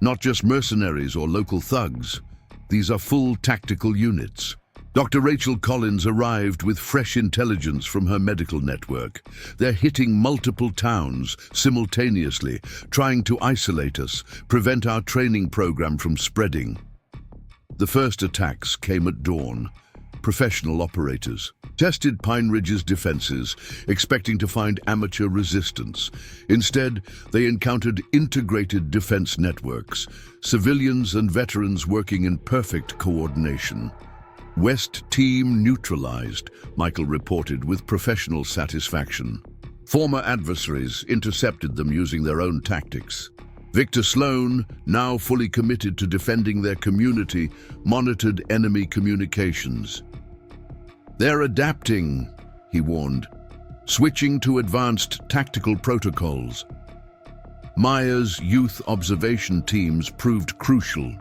S1: "Not just mercenaries or local thugs. These are full tactical units." Dr. Rachel Collins arrived with fresh intelligence from her medical network. "They're hitting multiple towns simultaneously, trying to isolate us, prevent our training program from spreading." The first attacks came at dawn. Professional operators tested Pine Ridge's defenses, expecting to find amateur resistance. Instead, they encountered integrated defense networks, civilians and veterans working in perfect coordination. "West team neutralized," Michael reported with professional satisfaction. Former adversaries intercepted them using their own tactics. Victor Sloan, now fully committed to defending their community, monitored enemy communications. "They're adapting," he warned, "switching to advanced tactical protocols." Maya's youth observation teams proved crucial.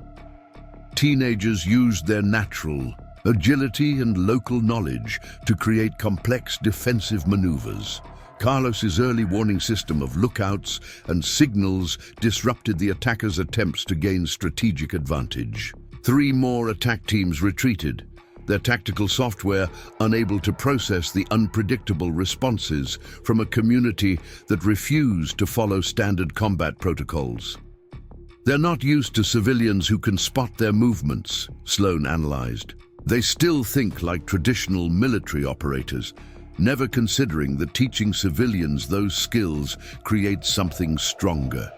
S1: teenagers used their natural agility and local knowledge to create complex defensive maneuvers. Carlos's early warning system of lookouts and signals disrupted the attackers' attempts to gain strategic advantage. 3 more attack teams retreated, their tactical software unable to process the unpredictable responses from a community that refused to follow standard combat protocols. They're not used to civilians who can spot their movements, Sloan analyzed. They still think like traditional military operators, never considering that teaching civilians those skills creates something stronger.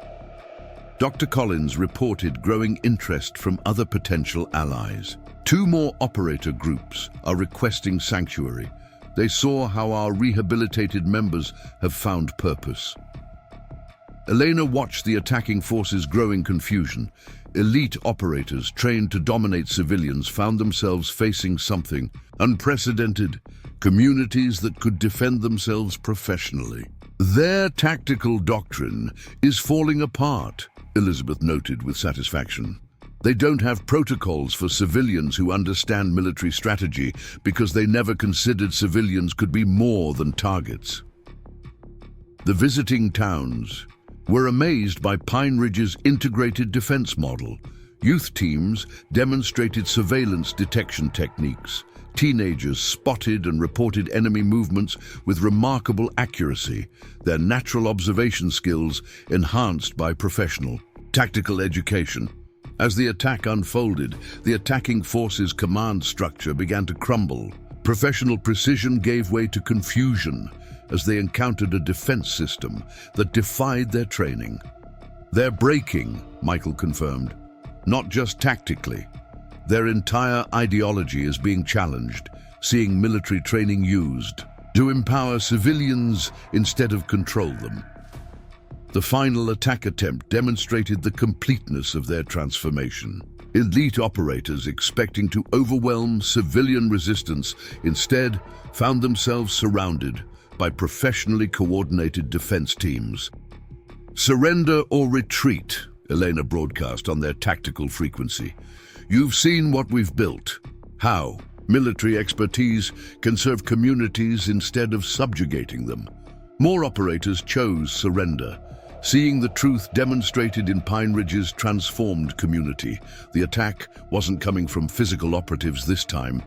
S1: Dr. Collins reported growing interest from other potential allies. 2 more operator groups are requesting sanctuary. They saw how our rehabilitated members have found purpose. Elena watched the attacking forces' growing confusion. Elite operators trained to dominate civilians found themselves facing something unprecedented, communities that could defend themselves professionally. Their tactical doctrine is falling apart, Elizabeth noted with satisfaction. They don't have protocols for civilians who understand military strategy because they never considered civilians could be more than targets. The visiting towns were amazed by Pine Ridge's integrated defense model. Youth teams demonstrated surveillance detection techniques. Teenagers spotted and reported enemy movements with remarkable accuracy, their natural observation skills enhanced by professional tactical education. As the attack unfolded, the attacking forces' command structure began to crumble. Professional precision gave way to confusion as they encountered a defense system that defied their training. They're breaking, Michael confirmed, not just tactically. Their entire ideology is being challenged, seeing military training used to empower civilians instead of control them. The final attack attempt demonstrated the completeness of their transformation. Elite operators expecting to overwhelm civilian resistance instead found themselves surrounded by professionally coordinated defense teams. Surrender or retreat, Elena broadcast on their tactical frequency. You've seen what we've built. How military expertise can serve communities instead of subjugating them. More operators chose surrender, seeing the truth demonstrated in Pine Ridge's transformed community. The attack wasn't coming from physical operatives this time.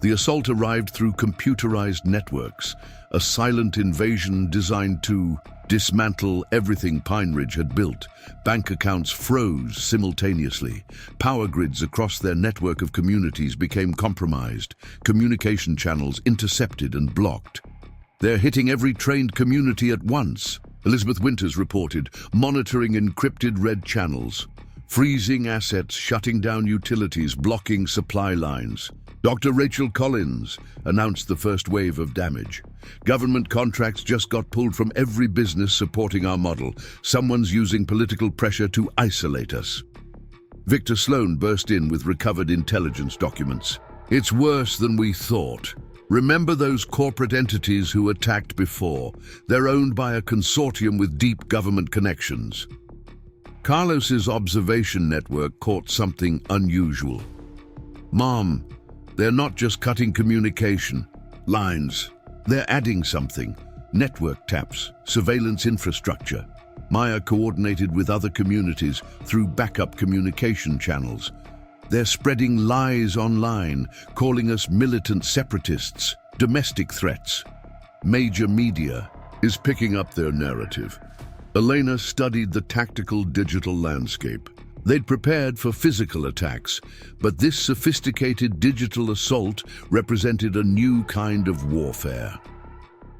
S1: The assault arrived through computerized networks, a silent invasion designed to dismantle everything Pine Ridge had built. Bank accounts froze simultaneously. Power grids across their network of communities became compromised. Communication channels intercepted and blocked. They're hitting every trained community at once, Elizabeth Winters reported, monitoring encrypted red channels, freezing assets, shutting down utilities, blocking supply lines. Dr. Rachel Collins announced the first wave of damage. Government contracts just got pulled from every business supporting our model. Someone's using political pressure to isolate us. Victor Sloan burst in with recovered intelligence documents. It's worse than we thought. Remember those corporate entities who attacked before? They're owned by a consortium with deep government connections. Carlos's observation network caught something unusual. Mom, they're not just cutting communication lines. They're adding something. Network taps, surveillance infrastructure. Maya coordinated with other communities through backup communication channels. They're spreading lies online, calling us militant separatists, domestic threats. Major media is picking up their narrative. Elena studied the tactical digital landscape. They'd prepared for physical attacks, but this sophisticated digital assault represented a new kind of warfare.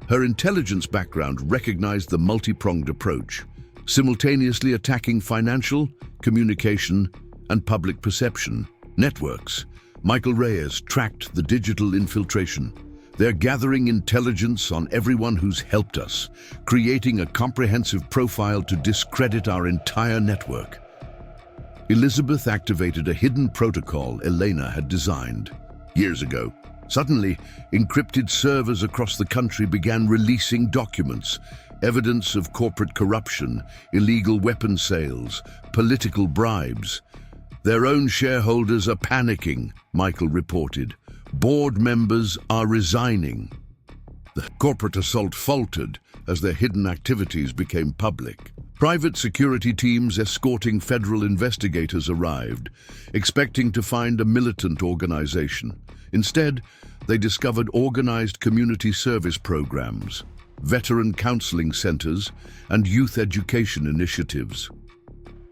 S1: Her intelligence background recognized the multi-pronged approach, simultaneously attacking financial, communication, and public perception networks. Michael Reyes tracked the digital infiltration. They're gathering intelligence on everyone who's helped us, creating a comprehensive profile to discredit our entire network. Elizabeth activated a hidden protocol Elena had designed years ago. Suddenly, encrypted servers across the country began releasing documents, evidence of corporate corruption, illegal weapon sales, political bribes. Their own shareholders are panicking, Michael reported. Board members are resigning. The corporate assault faltered as their hidden activities became public. Private security teams escorting federal investigators arrived, expecting to find a militant organization. Instead, they discovered organized community service programs, veteran counseling centers, and youth education initiatives.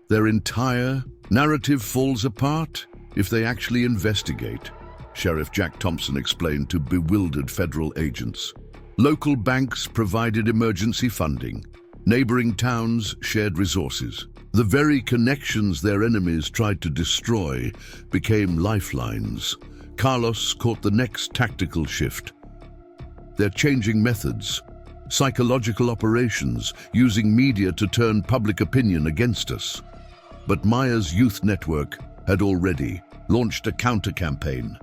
S1: Their entire narrative falls apart if they actually investigate, Sheriff Jack Thompson explained to bewildered federal agents. Local banks provided emergency funding. Neighboring towns shared resources. The very connections their enemies tried to destroy became lifelines. Carlos caught the next tactical shift. They're changing methods, psychological operations, using media to turn public opinion against us. But Maya's youth network had already launched a counter-campaign.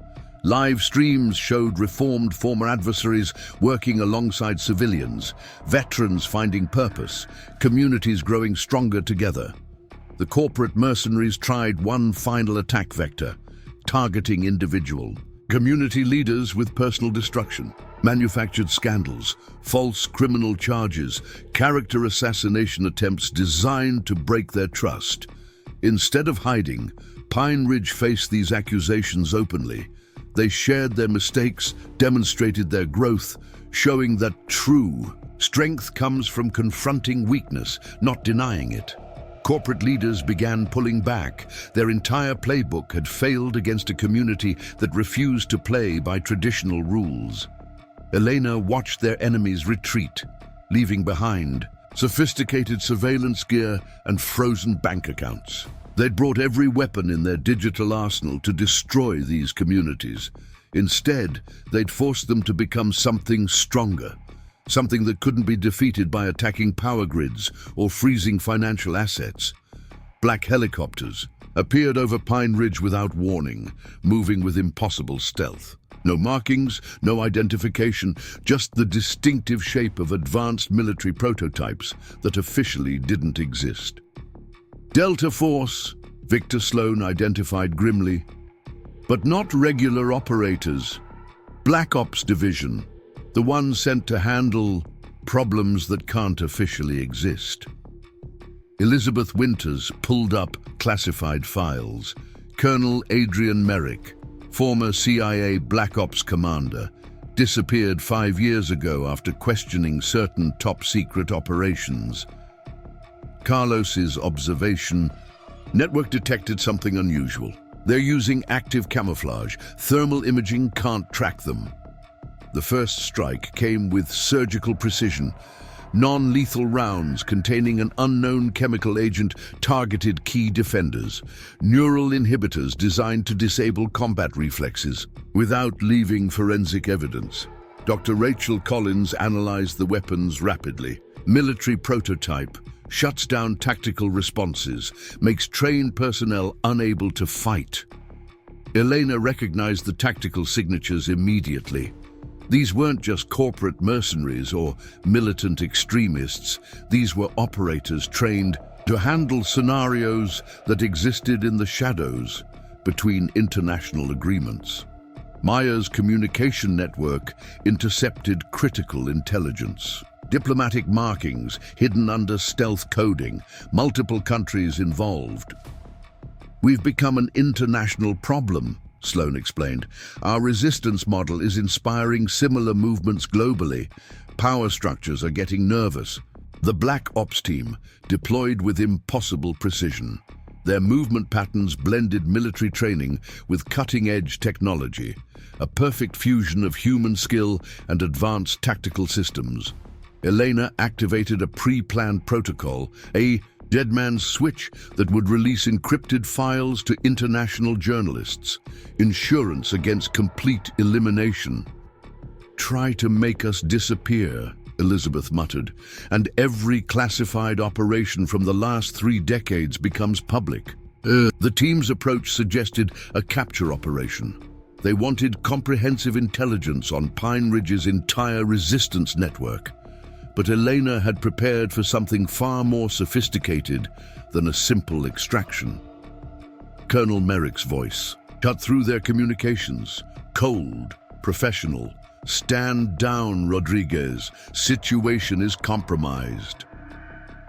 S1: Live streams showed reformed former adversaries working alongside civilians, veterans finding purpose, communities growing stronger together. The corporate mercenaries tried one final attack vector, targeting individual community leaders with personal destruction. Manufactured scandals, false criminal charges, character assassination attempts designed to break their trust. Instead of hiding, Pine Ridge faced these accusations openly. They shared their mistakes, demonstrated their growth, showing that true strength comes from confronting weakness, not denying it. Corporate leaders began pulling back. Their entire playbook had failed against a community that refused to play by traditional rules. Elena watched their enemies retreat, leaving behind sophisticated surveillance gear and frozen bank accounts. They'd brought every weapon in their digital arsenal to destroy these communities. Instead, they'd forced them to become something stronger, something that couldn't be defeated by attacking power grids or freezing financial assets. Black helicopters appeared over Pine Ridge without warning, moving with impossible stealth. No markings, no identification, just the distinctive shape of advanced military prototypes that officially didn't exist. Delta Force, Victor Sloan identified grimly, but not regular operators. Black Ops Division, the one sent to handle problems that can't officially exist. Elizabeth Winters pulled up classified files. Colonel Adrian Merrick, former CIA Black Ops commander, disappeared 5 years ago after questioning certain top-secret operations. Carlos's observation, network detected something unusual. They're using active camouflage. Thermal imaging can't track them. The first strike came with surgical precision. Non-lethal rounds containing an unknown chemical agent targeted key defenders. Neural inhibitors designed to disable combat reflexes without leaving forensic evidence. Dr. Rachel Collins analyzed the weapons rapidly. Military prototype, shuts down tactical responses, makes trained personnel unable to fight. Elena recognized the tactical signatures immediately. These weren't just corporate mercenaries or militant extremists. These were operators trained to handle scenarios that existed in the shadows between international agreements. Maya's communication network intercepted critical intelligence. Diplomatic markings hidden under stealth coding, multiple countries involved. We've become an international problem, Sloan explained. Our resistance model is inspiring similar movements globally. Power structures are getting nervous. The Black Ops team deployed with impossible precision. Their movement patterns blended military training with cutting-edge technology, a perfect fusion of human skill and advanced tactical systems. Elena activated a pre-planned protocol, a dead man's switch that would release encrypted files to international journalists, insurance against complete elimination. Try to make us disappear, Elizabeth muttered, and every classified operation from the last 3 decades becomes public. The team's approach suggested a capture operation. They wanted comprehensive intelligence on Pine Ridge's entire resistance network. But Elena had prepared for something far more sophisticated than a simple extraction. Colonel Merrick's voice cut through their communications. Cold, professional. Stand down, Rodriguez. Situation is compromised.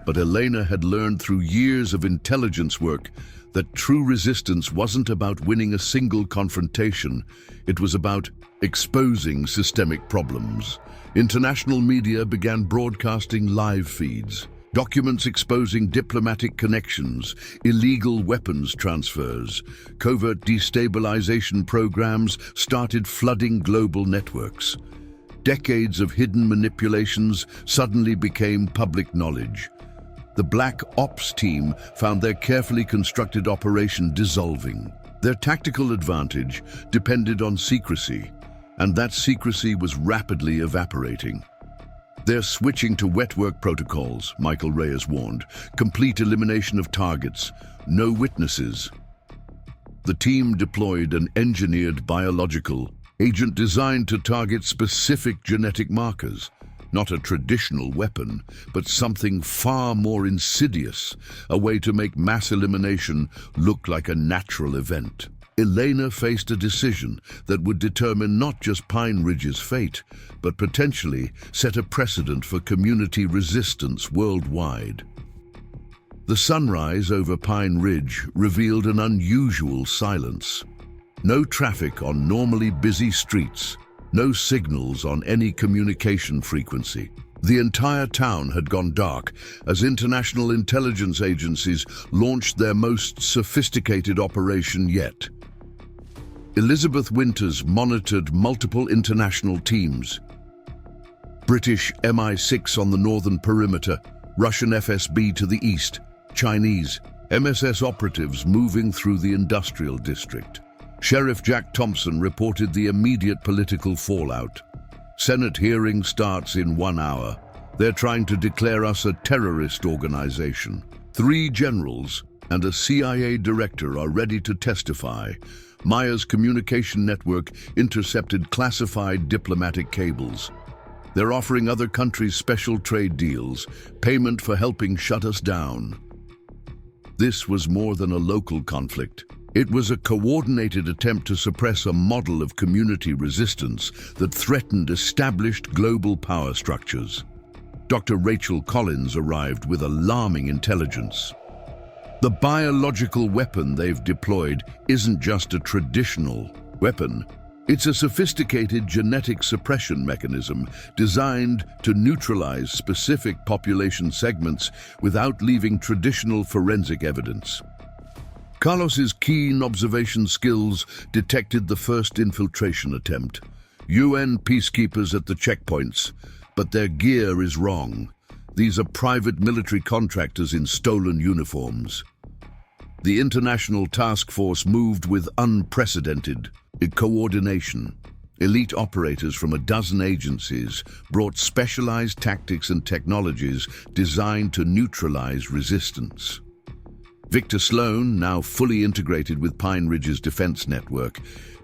S1: But Elena had learned through years of intelligence work that true resistance wasn't about winning a single confrontation. It was about exposing systemic problems. International media began broadcasting live feeds, documents exposing diplomatic connections, illegal weapons transfers. Covert destabilization programs started flooding global networks. Decades of hidden manipulations suddenly became public knowledge. The Black Ops team found their carefully constructed operation dissolving. Their tactical advantage depended on secrecy, and that secrecy was rapidly evaporating. They're switching to wet work protocols, Michael Reyes warned. Complete elimination of targets, no witnesses. The team deployed an engineered biological agent designed to target specific genetic markers. Not a traditional weapon, but something far more insidious, a way to make mass elimination look like a natural event. Elena faced a decision that would determine not just Pine Ridge's fate, but potentially set a precedent for community resistance worldwide. The sunrise over Pine Ridge revealed an unusual silence. No traffic on normally busy streets, no signals on any communication frequency. The entire town had gone dark as international intelligence agencies launched their most sophisticated operation yet. Elizabeth Winters monitored multiple international teams. British MI6 on the northern perimeter, Russian FSB to the east, Chinese MSS operatives moving through the industrial district. Sheriff Jack Thompson reported the immediate political fallout. Senate hearing starts in 1 hour. They're trying to declare us a terrorist organization. 3 generals and a CIA director are ready to testify. Maya's communication network intercepted classified diplomatic cables. They're offering other countries special trade deals, payment for helping shut us down. This was more than a local conflict. It was a coordinated attempt to suppress a model of community resistance that threatened established global power structures. Dr. Rachel Collins arrived with alarming intelligence. The biological weapon they've deployed isn't just a traditional weapon. It's a sophisticated genetic suppression mechanism designed to neutralize specific population segments without leaving traditional forensic evidence. Carlos's keen observation skills detected the first infiltration attempt. UN peacekeepers at the checkpoints, but their gear is wrong. These are private military contractors in stolen uniforms. The international task force moved with unprecedented coordination. Elite operators from a dozen agencies brought specialized tactics and technologies designed to neutralize resistance. Victor Sloan, now fully integrated with Pine Ridge's defense network,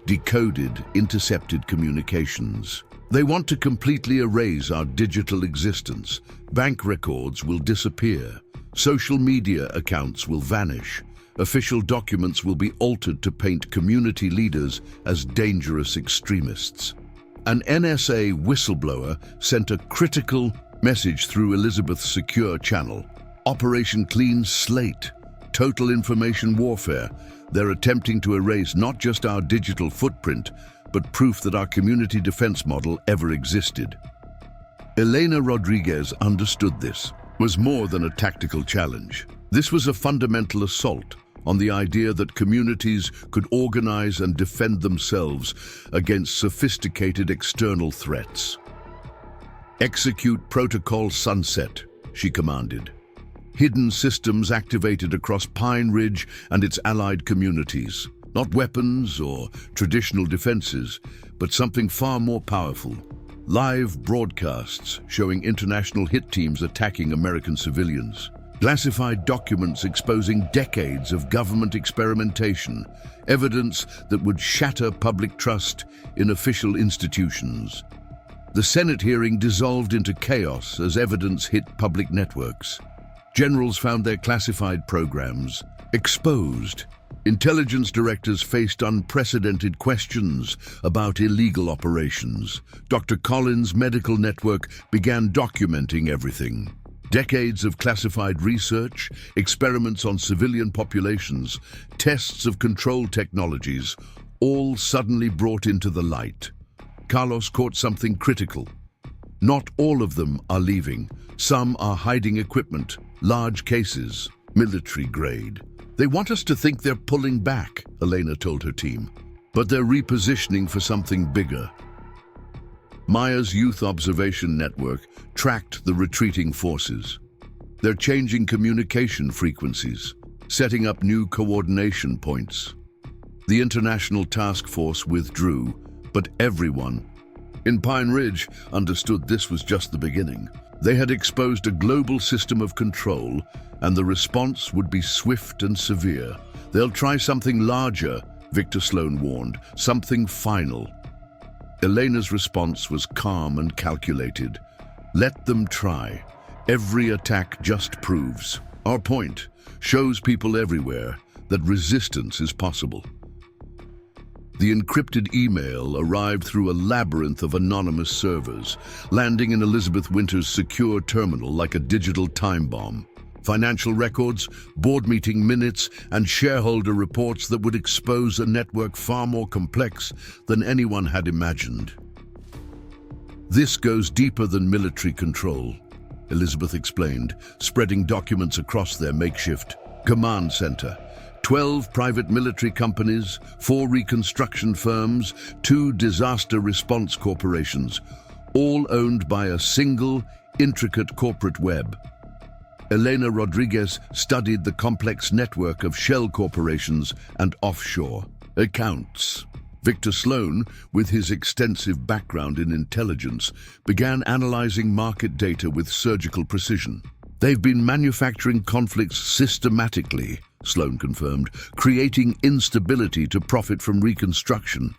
S1: decoded intercepted communications. They want to completely erase our digital existence. Bank records will disappear. Social media accounts will vanish. Official documents will be altered to paint community leaders as dangerous extremists. An NSA whistleblower sent a critical message through Elizabeth's secure channel. Operation Clean Slate. Total information warfare. They're attempting to erase not just our digital footprint, but proof that our community defense model ever existed. Elena Rodriguez understood this was more than a tactical challenge. This was a fundamental assault on the idea that communities could organize and defend themselves against sophisticated external threats. Execute Protocol Sunset, she commanded. Hidden systems activated across Pine Ridge and its allied communities. Not weapons or traditional defenses, but something far more powerful. Live broadcasts showing international hit teams attacking American civilians. Classified documents exposing decades of government experimentation. Evidence that would shatter public trust in official institutions. The Senate hearing dissolved into chaos as evidence hit public networks. Generals found their classified programs exposed, Intelligence directors faced unprecedented questions about illegal operations. Dr. Collins' medical network began documenting everything. Decades of classified research, experiments on civilian populations, tests of control technologies, all suddenly brought into the light. Carlos caught something critical. Not all of them are leaving. Some are hiding equipment, large cases, military grade. They want us to think they're pulling back, Elena told her team, but they're repositioning for something bigger. Maya's youth observation network tracked the retreating forces. They're changing communication frequencies, setting up new coordination points. The international task force withdrew, but everyone in Pine Ridge understood this was just the beginning. They had exposed a global system of control, and the response would be swift and severe. They'll try something larger, Victor Sloan warned, something final. Elena's response was calm and calculated. Let them try. Every attack just proves our point, shows people everywhere that resistance is possible. The encrypted email arrived through a labyrinth of anonymous servers, landing in Elizabeth Winter's secure terminal like a digital time bomb. Financial records, board meeting minutes, and shareholder reports that would expose a network far more complex than anyone had imagined. This goes deeper than military control, Elizabeth explained, spreading documents across their makeshift command center. 12 private military companies, 4 reconstruction firms, 2 disaster response corporations, all owned by a single, intricate corporate web. Elena Rodriguez studied the complex network of shell corporations and offshore accounts. Victor Sloan, with his extensive background in intelligence, began analyzing market data with surgical precision. They've been manufacturing conflicts systematically, Sloan confirmed, creating instability to profit from reconstruction.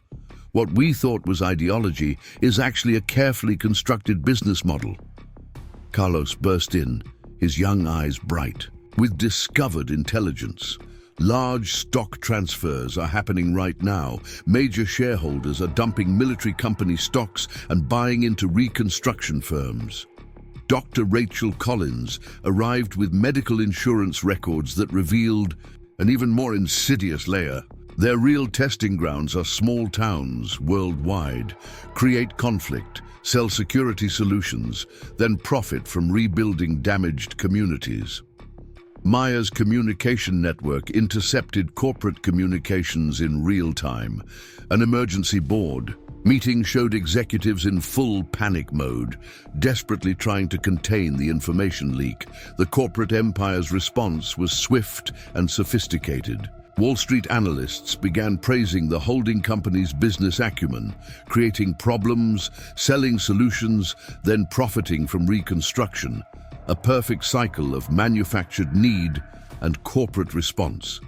S1: What we thought was ideology is actually a carefully constructed business model. Carlos burst in, his young eyes bright. With discovered intelligence. Large stock transfers are happening right now. Major shareholders are dumping military company stocks and buying into reconstruction firms. Dr. Rachel Collins arrived with medical insurance records that revealed an even more insidious layer. Their real testing grounds are small towns worldwide, create conflict, sell security solutions, then profit from rebuilding damaged communities. Maya's communication network intercepted corporate communications in real time. An emergency board meeting showed executives in full panic mode, desperately trying to contain the information leak. The corporate empire's response was swift and sophisticated. Wall Street analysts began praising the holding company's business acumen, creating problems, selling solutions, then profiting from reconstruction, a perfect cycle of manufactured need and corporate response.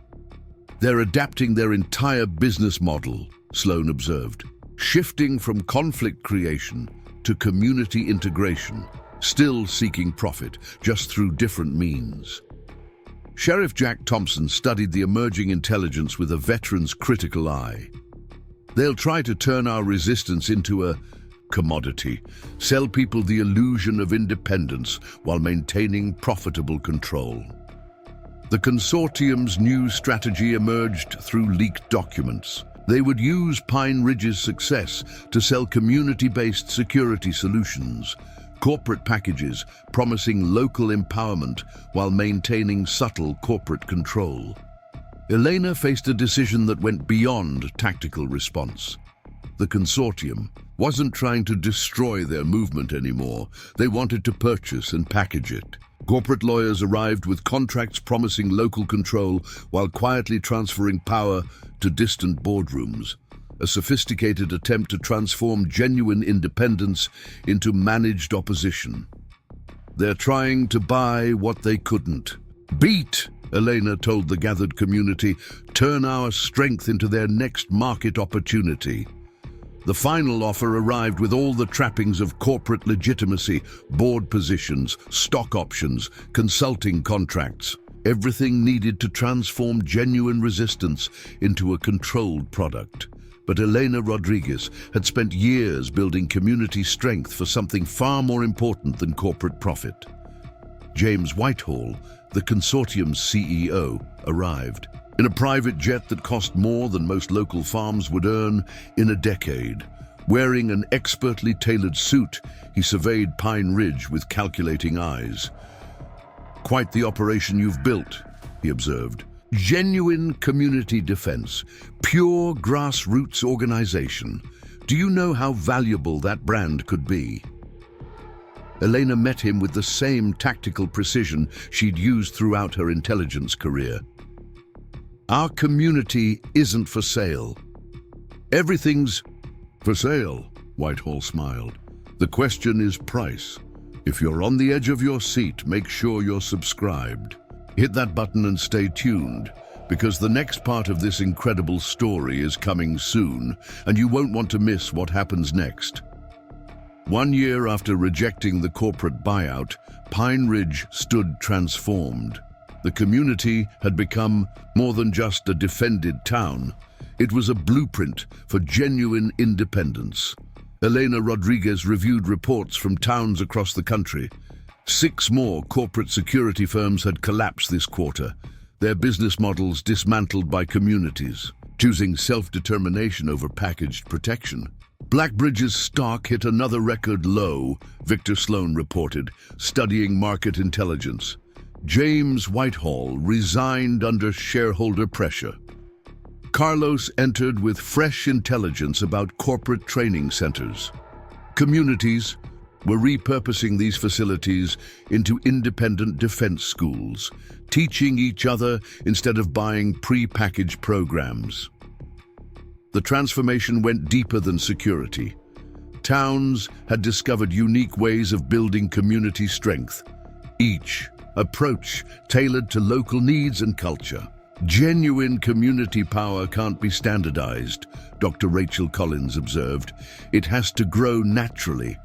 S1: They're adapting their entire business model, Sloan observed, shifting from conflict creation to community integration, still seeking profit, just through different means. Sheriff Jack Thompson studied the emerging intelligence with a veteran's critical eye. They'll try to turn our resistance into a commodity, sell people the illusion of independence while maintaining profitable control. The consortium's new strategy emerged through leaked documents. They would use Pine Ridge's success to sell community-based security solutions, corporate packages promising local empowerment while maintaining subtle corporate control. Elena faced a decision that went beyond tactical response. The consortium wasn't trying to destroy their movement anymore. They wanted to purchase and package it. Corporate lawyers arrived with contracts promising local control while quietly transferring power to distant boardrooms. A sophisticated attempt to transform genuine independence into managed opposition. They're trying to buy what they couldn't. Beat, Elena told the gathered community, turn our strength into their next market opportunity. The final offer arrived with all the trappings of corporate legitimacy, board positions, stock options, consulting contracts. everything needed to transform genuine resistance into a controlled product. But Elena Rodriguez had spent years building community strength for something far more important than corporate profit. James Whitehall, the consortium's CEO, arrived in a private jet that cost more than most local farms would earn in a decade. Wearing an expertly tailored suit, he surveyed Pine Ridge with calculating eyes. "Quite the operation you've built," he observed. "Genuine community defense, pure grassroots organization. Do you know how valuable that brand could be?" Elena met him with the same tactical precision she'd used throughout her intelligence career. "Our community isn't for sale." "Everything's for sale," Whitehall smiled. "The question is price. If you're on the edge of your seat, make sure you're subscribed. Hit that button and stay tuned, because the next part of this incredible story is coming soon, and you won't want to miss what happens next." 1 year after rejecting the corporate buyout, Pine Ridge stood transformed. The community had become more than just a defended town. It was a blueprint for genuine independence. Elena Rodriguez reviewed reports from towns across the country. 6 more corporate security firms had collapsed this quarter, their business models dismantled by communities, choosing self-determination over packaged protection. Blackbridge's stock hit another record low, Victor Sloan reported, studying market intelligence. James Whitehall resigned under shareholder pressure. Carlos entered with fresh intelligence about corporate training centers. Communities were repurposing these facilities into independent defense schools, teaching each other instead of buying pre-packaged programs. The transformation went deeper than security. Towns had discovered unique ways of building community strength, each approach tailored to local needs and culture. "Genuine community power can't be standardized," Dr. Rachel Collins observed. "It has to grow naturally."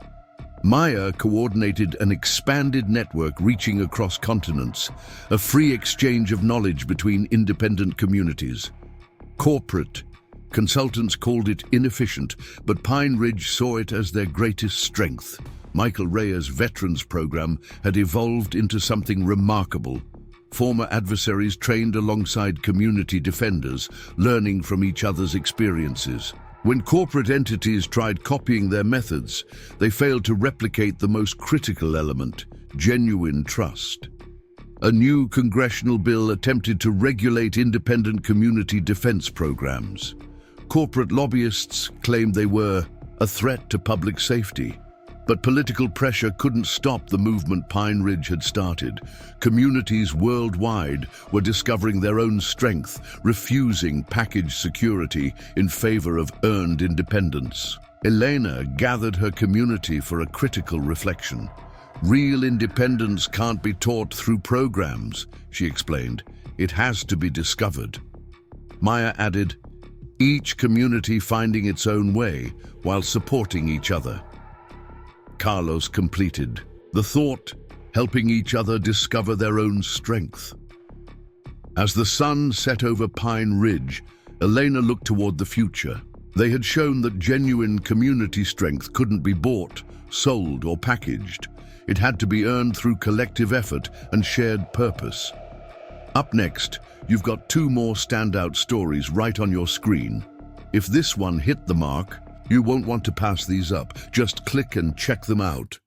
S1: Maya coordinated an expanded network reaching across continents, a free exchange of knowledge between independent communities. Corporate consultants called it inefficient, but Pine Ridge saw it as their greatest strength. Michael Reyes' Veterans Program had evolved into something remarkable. Former adversaries trained alongside community defenders, learning from each other's experiences. When corporate entities tried copying their methods, they failed to replicate the most critical element, genuine trust. A new congressional bill attempted to regulate independent community defense programs. Corporate lobbyists claimed they were a threat to public safety. But political pressure couldn't stop the movement Pine Ridge had started. Communities worldwide were discovering their own strength, refusing packaged security in favor of earned independence. Elena gathered her community for a critical reflection. "Real independence can't be taught through programs," she explained. "It has to be discovered." Maya added, "Each community finding its own way while supporting each other." Carlos completed, "The thought, helping each other discover their own strength." As the sun set over Pine Ridge, Elena looked toward the future. They had shown that genuine community strength couldn't be bought, sold, or packaged. It had to be earned through collective effort and shared purpose. Up next, you've got 2 more standout stories right on your screen. If this one hit the mark, you won't want to pass these up. Just click and check them out.